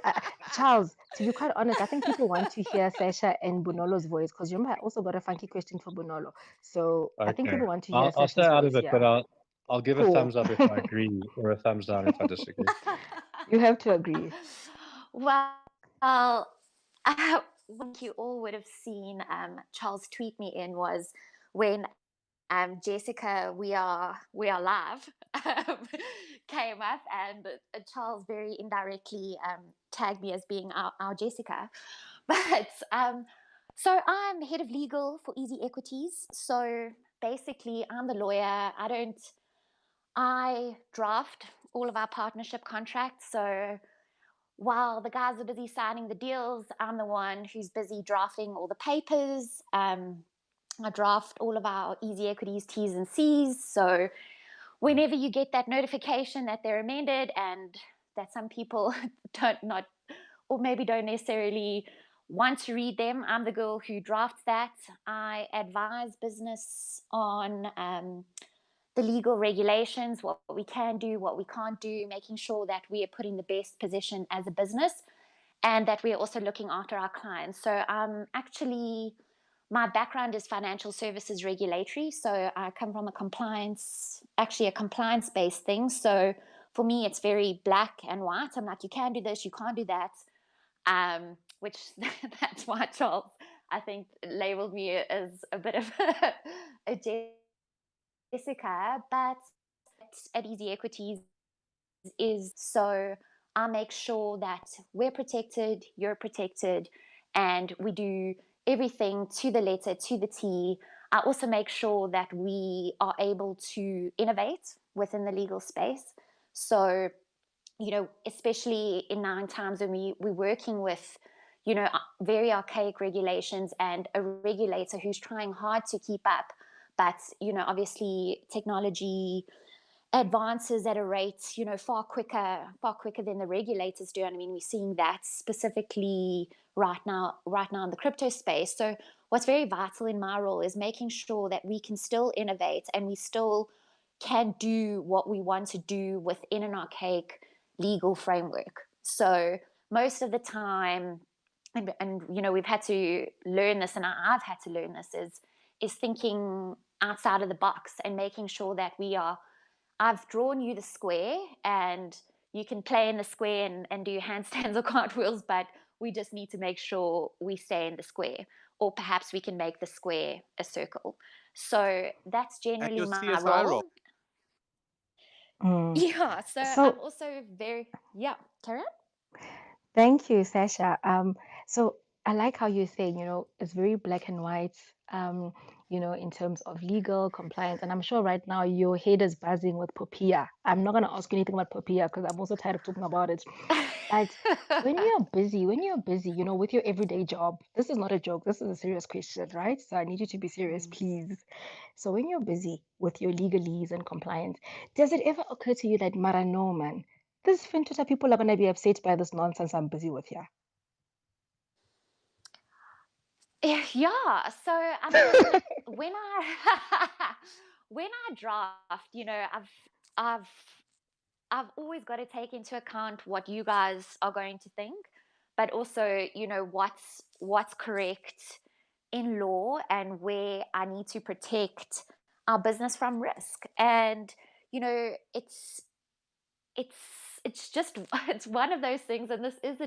Charles, to be quite honest, I think people want to hear Sasha and Bonolo's voice because remember, I also got a funky question for Bonolo. So I think Okay. people want to hear I'll stay Sasha's out voice. of it, but Yeah. I'll give a Cool. thumbs up if I agree or a thumbs down if I disagree. You have to agree. Well, one you all would have seen Charles tweet me in was when Jessica, we are live, came up, and Charles very indirectly tagged me as being our Jessica. But so I'm head of legal for Easy Equities. So basically, I'm the lawyer. I draft all of our partnership contracts. So while the guys are busy signing the deals, I'm the one who's busy drafting all the papers. I draft all of our Easy Equities T's and C's. So whenever you get that notification that they're amended and that some people or maybe don't necessarily want to read them, I'm the girl who drafts that. I advise business on the legal regulations, what we can do, what we can't do, making sure that we are putting the best position as a business and that we are also looking after our clients. So my background is financial services regulatory. So I come from a compliance-based thing. So for me, it's very black and white. I'm like, you can do this, you can't do that. Which that's why Charles, I think, labeled me as a bit of a Jessica. But at Easy Equities is so I make sure that we're protected, you're protected, and we do everything to the letter, to the T. I also make sure that we are able to innovate within the legal space. So, especially in 9 times when we're working with, very archaic regulations and a regulator who's trying hard to keep up. But, obviously technology advances at a rate, far quicker than the regulators do. And I mean, we're seeing that specifically right now in the crypto space. So what's very vital in my role is making sure that we can still innovate and we still can do what we want to do within an archaic legal framework. So most of the time, and we've had to learn this, and I've had to learn this, is thinking outside of the box and making sure that I've drawn you the square and you can play in the square and do handstands or cartwheels, but we just need to make sure we stay in the square, or perhaps we can make the square a circle. So that's And generally your my CSI role. role. Yeah, so I'm also carry on. Thank you, Sasha. So I like how you're saying, it's very black and white, in terms of legal compliance. And I'm sure right now your head is buzzing with Popia. I'm not going to ask you anything about Popia because I'm also tired of talking about it. But when you're busy, with your everyday job, this is not a joke. This is a serious question, right? So I need you to be serious, please. So when you're busy with your legalese and compliance, does it ever occur to you that, Mara, no, man, these FinTwitter people are going to be upset by this nonsense I'm busy with here? Yeah. So I mean, when I when I draft, I've I've always got to take into account what you guys are going to think, but also, what's correct in law and where I need to protect our business from risk. And it's just it's one of those things, and it is a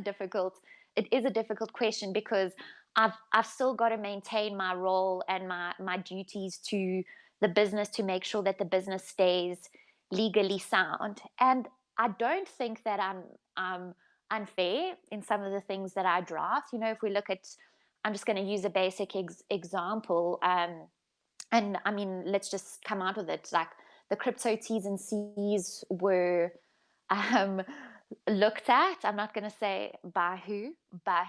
difficult question because I've still got to maintain my role and my duties to the business to make sure that the business stays legally sound. And I don't think that I'm unfair in some of the things that I draft. If we look at, I'm just going to use a basic example. And I mean, let's just come out with it. Like the crypto T's and C's were um, looked at. I'm not going to say by who, but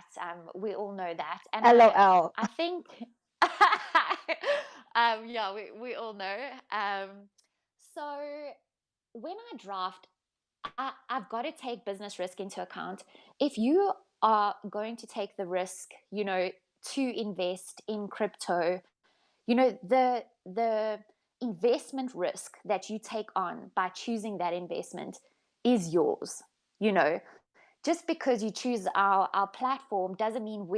we all know that. And LOL. I think, yeah, we all know. So when I draft, I've got to take business risk into account. If you are going to take the risk, to invest in crypto, the investment risk that you take on by choosing that investment is yours. Just because you choose our platform doesn't mean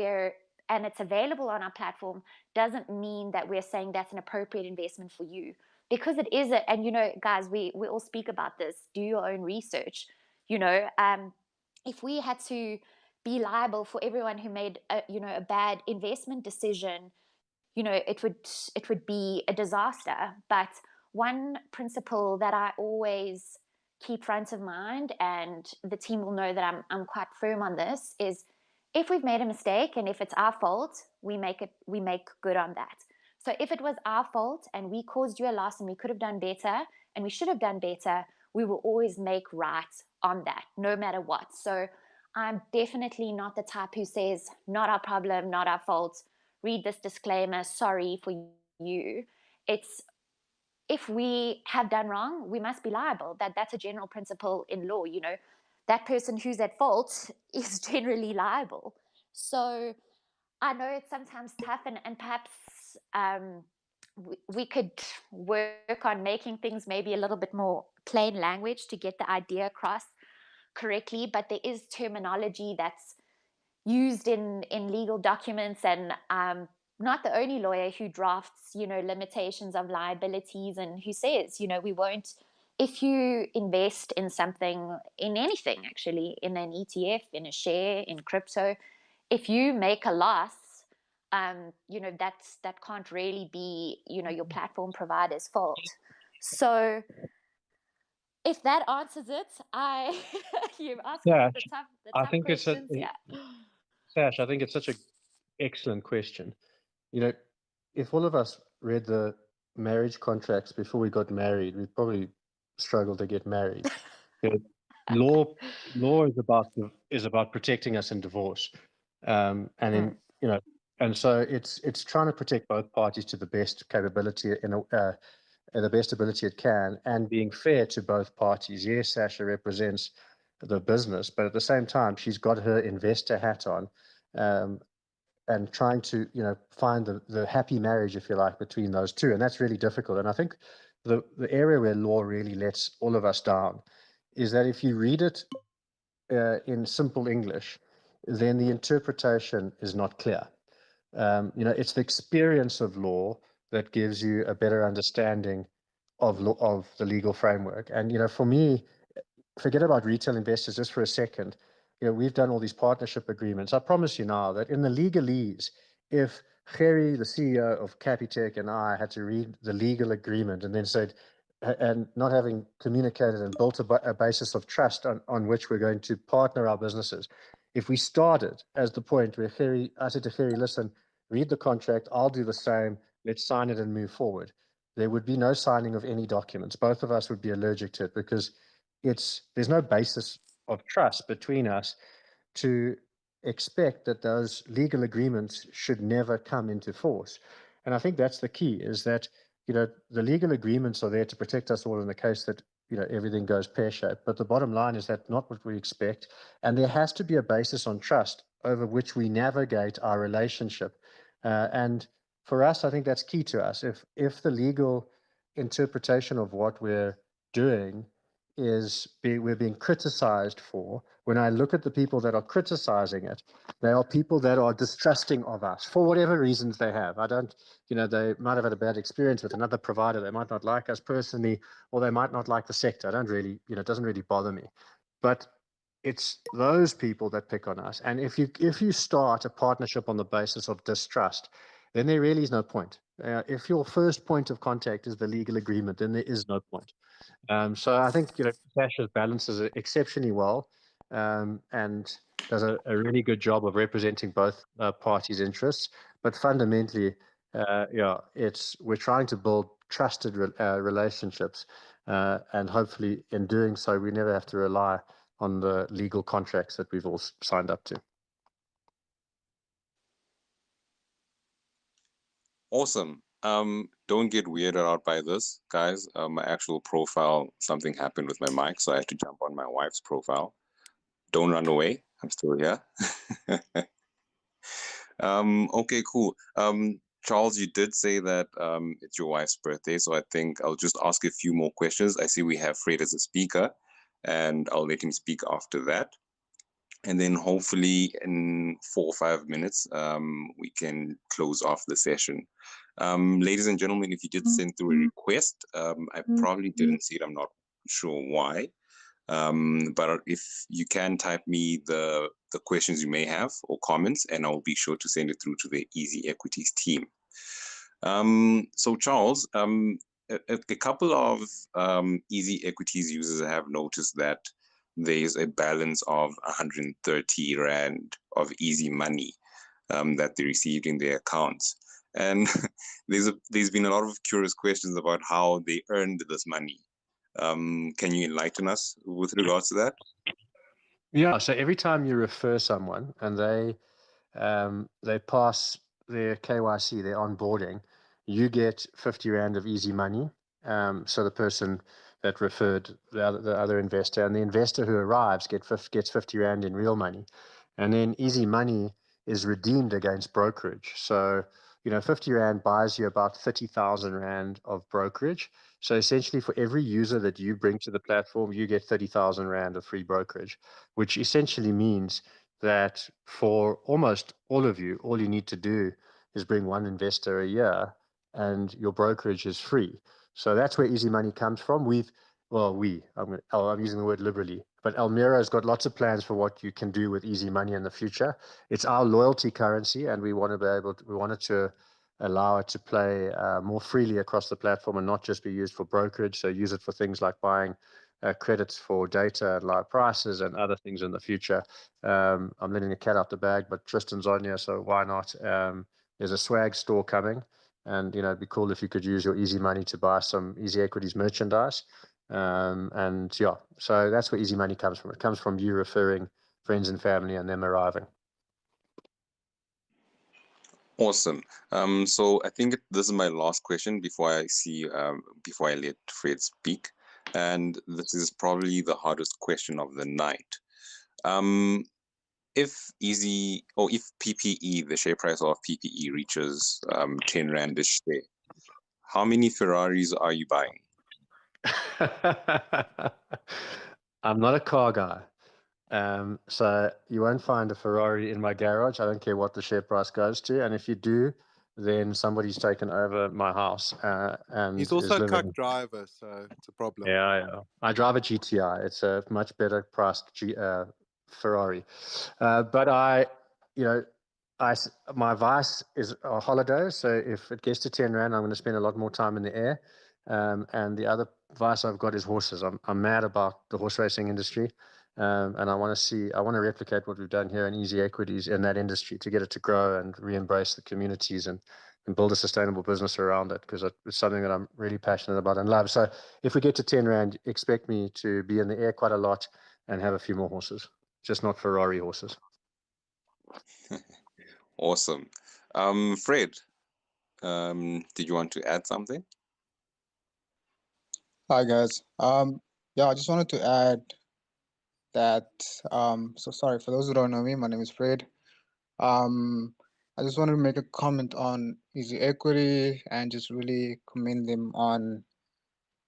and it's available on our platform, doesn't mean that we're saying that's an appropriate investment for you, because it is and guys, we all speak about this. Do your own research. If we had to be liable for everyone who made a bad investment decision, it would be a disaster. But one principle that I always keep front of mind, and the team will know that I'm quite firm on this, is if we've made a mistake and if it's our fault, we make good on that. So if it was our fault and we caused you a loss and we could have done better and we should have done better, we will always make right on that, no matter what. So I'm definitely not the type who says, not our problem, not our fault, read this disclaimer, sorry for you. It's, if we have done wrong, we must be liable. That's a general principle in law. That person who's at fault is generally liable. So I know it's sometimes tough, and perhaps we could work on making things maybe a little bit more plain language to get the idea across correctly. But there is terminology that's used in legal documents, and not the only lawyer who drafts limitations of liabilities, and who says we won't, if you invest in something, in anything actually, in an ETF, in a share, in crypto, if you make a loss, that can't really be your platform provider's fault. So if that answers it, you've asked me Sash, the I tough think it's questions. Yeah. Sash, I think it's such an excellent question. If all of us read the marriage contracts before we got married, we'd probably struggle to get married. Law is about protecting us in divorce, and in and so it's trying to protect both parties to the best capability the best ability it can, and being fair to both parties. Yes, Sasha represents the business, but at the same time, she's got her investor hat on, and trying to find the happy marriage, if you like, between those two, and that's really difficult. And I think the area where law really lets all of us down is that if you read it in simple English, then the interpretation is not clear. It's the experience of law that gives you a better understanding of the legal framework. And for me, forget about retail investors just for a second. We've done all these partnership agreements. I promise you now that in the legalese, if Gerry, the CEO of Capitec, and I had to read the legal agreement and then said, and not having communicated and built a basis of trust on which we're going to partner our businesses, if we started as the point where I said to Gerry, listen, read the contract, I'll do the same, let's sign it and move forward, there would be no signing of any documents. Both of us would be allergic to it, because there's no basis of trust between us to expect that those legal agreements should never come into force. And I think that's the key, is that the legal agreements are there to protect us all in the case that everything goes pear-shaped. But the bottom line is that not what we expect, and there has to be a basis on trust over which we navigate our relationship. And for us, I think that's key to us. If the legal interpretation of what we're doing we're being criticized for, when I look at the people that are criticizing it, they are people that are distrusting of us for whatever reasons they have. They might have had a bad experience with another provider. They might not like us personally, or they might not like the sector. It doesn't really bother me. But it's those people that pick on us. And if you start a partnership on the basis of distrust, then there really is no point. If your first point of contact is the legal agreement, then there is no point. So I think Sasha balances it exceptionally well, and does a really good job of representing both parties' interests. But fundamentally, we're trying to build trusted relationships, and hopefully, in doing so, we never have to rely on the legal contracts that we've all signed up to. Awesome. Don't get weirded out by this, guys. My actual profile, something happened with my mic, so I had to jump on my wife's profile. Don't run away. I'm still here. Okay, cool. Charles, you did say that it's your wife's birthday, so I think I'll just ask a few more questions. I see we have Fred as a speaker, and I'll let him speak after that. And then hopefully in 4 or 5 minutes, we can close off the session. Ladies and gentlemen, if you did send through a request, I probably didn't see it. I'm not sure why. But if you can type me the questions you may have or comments, and I'll be sure to send it through to the Easy Equities team. So Charles, a couple of Easy Equities users have noticed that there's a balance of 130 Rand of easy money that they received in their accounts. And there's been a lot of curious questions about how they earned this money. Can you enlighten us with regards to that? Yeah, so every time you refer someone and they pass their KYC, their onboarding, you get 50 Rand of easy money. So the person that referred the other investor, and the investor who arrives gets 50 Rand in real money. And then easy money is redeemed against brokerage. So 50 Rand buys you about 30,000 Rand of brokerage. So essentially, for every user that you bring to the platform, you get 30,000 Rand of free brokerage, which essentially means that for almost all of you, all you need to do is bring one investor a year and your brokerage is free. So that's where easy money comes from. I'm using the word liberally, but Almira has got lots of plans for what you can do with easy money in the future. It's our loyalty currency, and we wanted to allow it to play more freely across the platform and not just be used for brokerage. So use it for things like buying credits for data and live prices and other things in the future. I'm letting the cat out the bag, but Tristan's on here, so why not? There's a swag store coming, and it'd be cool if you could use your easy money to buy some Easy Equities merchandise. And yeah, so that's where easy money comes from. It comes from you referring friends and family and them arriving. Awesome. So I think this is my last question before I let Fred speak, and this is probably the hardest question of the night. If PPE, the share price of PPE reaches 10 Randish share, how many Ferraris are you buying? I'm not a car guy. So you won't find a Ferrari in my garage. I don't care what the share price goes to. And if you do, then somebody's taken over my house and He's also is a living. cuck driver, so it's a problem. Yeah. I drive a GTI. It's a much better priced Ferrari. But my vice is a holiday. So if it gets to 10 Rand, I'm going to spend a lot more time in the air. And the other vice I've got is horses. I'm mad about the horse racing industry. And I want to replicate what we've done here in Easy Equities in that industry to get it to grow and re-embrace the communities and build a sustainable business around it, because it's something that I'm really passionate about and love. So if we get to 10 Rand, expect me to be in the air quite a lot and have a few more horses, just not Ferrari horses. Awesome. Fred, did you want to add something? Hi guys. Yeah, I just wanted to add that so sorry for those who don't know me, my name is Fred. I just wanted to make a comment on Easy Equity and just really commend them on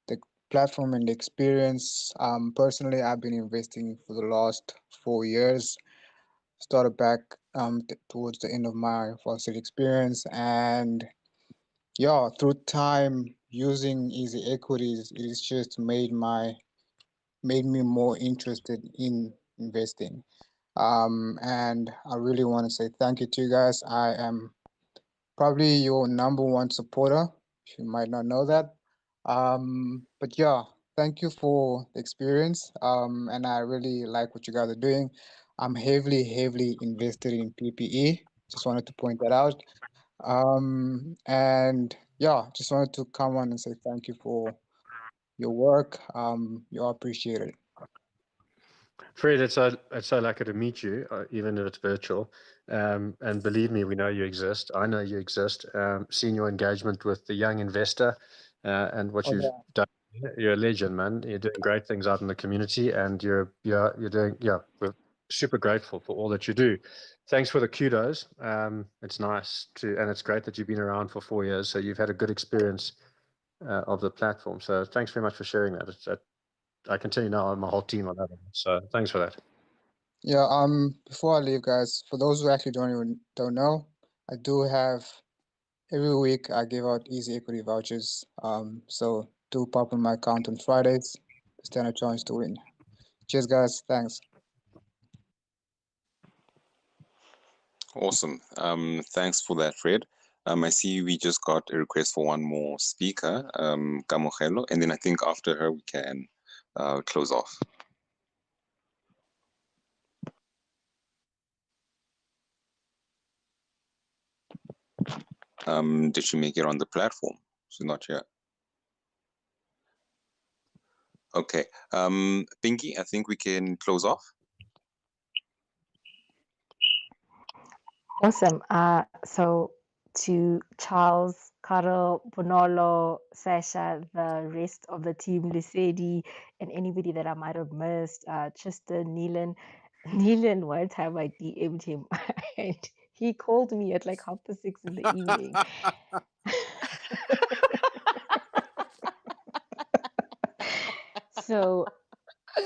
the platform and the experience. Personally, I've been investing for the last 4 years. Started back towards the end of my varsity experience, and yeah, through time using Easy Equities, it's just made me more interested in investing. And I really want to say thank you to you guys. I am probably your number one supporter. You might not know that. But yeah, thank you for the experience. And I really like what you guys are doing. I'm heavily invested in PPE. Just wanted to point that out. And yeah, just wanted to come on and say thank you for your work. You are appreciated. Fred, it's so lucky to meet you, even if it's virtual. And believe me, we know you exist. I know you exist. Seen your engagement with the young investor, and what Oh you've yeah. done. You're a legend, man. You're doing great things out in the community, and you're doing. Yeah, we're super grateful for all that you do. Thanks for the kudos. It's nice to, and it's great that you've been around for 4 years, so you've had a good experience of the platform. So thanks very much for sharing that. I can tell you now, my whole team on that. So thanks for that. Yeah, before I leave, guys, for those who actually don't know, I do have every week I give out easy equity vouchers. So do pop in my account on Fridays, stand a chance to win. Cheers, guys. Thanks. Awesome. Thanks for that, Fred. I see we just got a request for one more speaker, Kamogelo, and then I think after her we can close off. Did she make it on the platform? She's not here. Okay. Pinky, I think we can close off. Awesome. So to Charles, Carol, Bonolo, Sasha, the rest of the team, Lisedi, and anybody that I might have missed, Tristan, Neelan. Neelan, one time I DM'd him and he called me at like 6:30 in the evening. So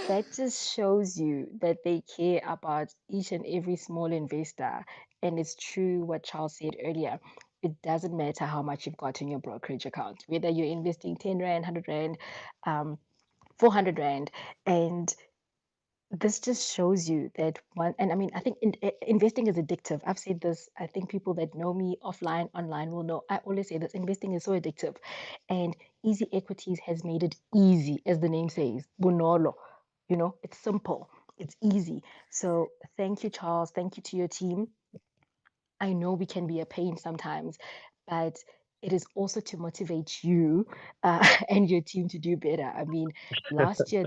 that just shows you that they care about each and every small investor. And it's true what Charles said earlier. It doesn't matter how much you've got in your brokerage account, whether you're investing 10 Rand, 100 Rand, 400 Rand. And this just shows you that one, and I mean, I think investing is addictive. I've said this. I think people that know me offline, online will know. I always say this: investing is so addictive, and Easy Equities has made it easy, as the name says. Bonolo, it's simple, it's easy. So thank you, Charles. Thank you to your team. I know we can be a pain sometimes, but it is also to motivate you and your team to do better. I mean, last year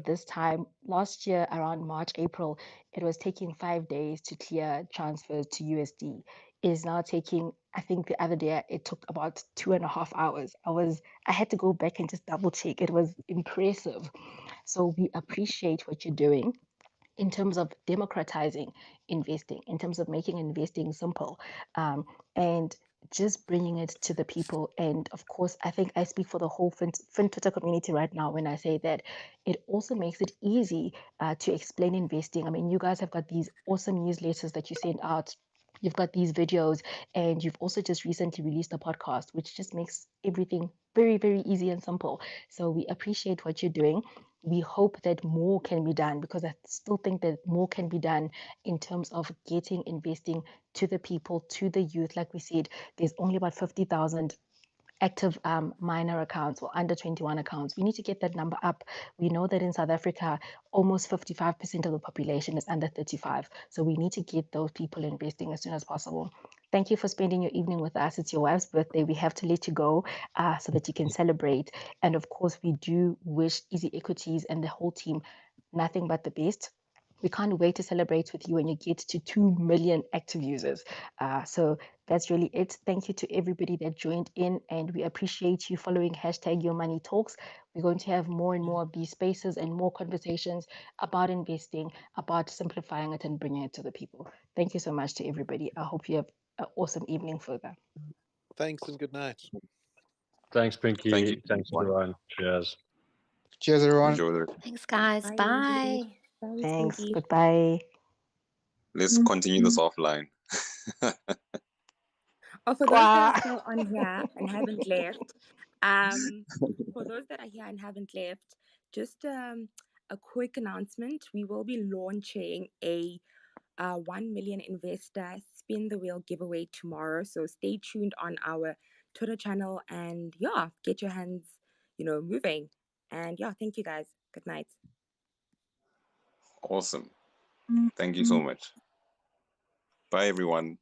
around March, April, it was taking 5 days to clear transfers to USD. It is now taking, I think the other day it took about 2.5 hours. I had to go back and just double check. It was impressive. So we appreciate what you're doing in terms of democratizing investing, in terms of making investing simple, and just bringing it to the people. And of course, I think I speak for the whole fin Twitter community right now when I say that it also makes it easy to explain investing. I mean, you guys have got these awesome newsletters that you send out. You've got these videos, and you've also just recently released a podcast, which just makes everything very, very easy and simple. So we appreciate what you're doing. We hope that more can be done, because I still think that more can be done in terms of getting investing to the people, to the youth. Like we said, there's only about 50,000 active minor accounts or under 21 accounts. We need to get that number up. We know that in South Africa, almost 55% of the population is under 35. So we need to get those people investing as soon as possible. Thank you for spending your evening with us. It's your wife's birthday. We have to let you go so that you can celebrate. And of course, we do wish Easy Equities and the whole team nothing but the best. We can't wait to celebrate with you when you get to 2 million active users. So that's really it. Thank you to everybody that joined in, and we appreciate you following #YourMoneyTalks. We're going to have more and more of these spaces and more conversations about investing, about simplifying it and bringing it to the people. Thank you so much to everybody. I hope you have an awesome evening further. Thanks and good night. Thanks, Pinky. Thank you, Thanks, everyone. Cheers. Cheers, everyone. Enjoy the. Thanks, guys. Bye, Bye. Bye, Thanks. Pinky. Goodbye. Let's continue this offline. Oh, for those that are still on here and haven't left, for those that are here and haven't left, just a quick announcement. We will be launching a 1 million investor spin the wheel giveaway tomorrow. So stay tuned on our Twitter channel and yeah, get your hands, moving. And yeah, thank you guys. Good night. Awesome. Thank you so much. Bye, everyone.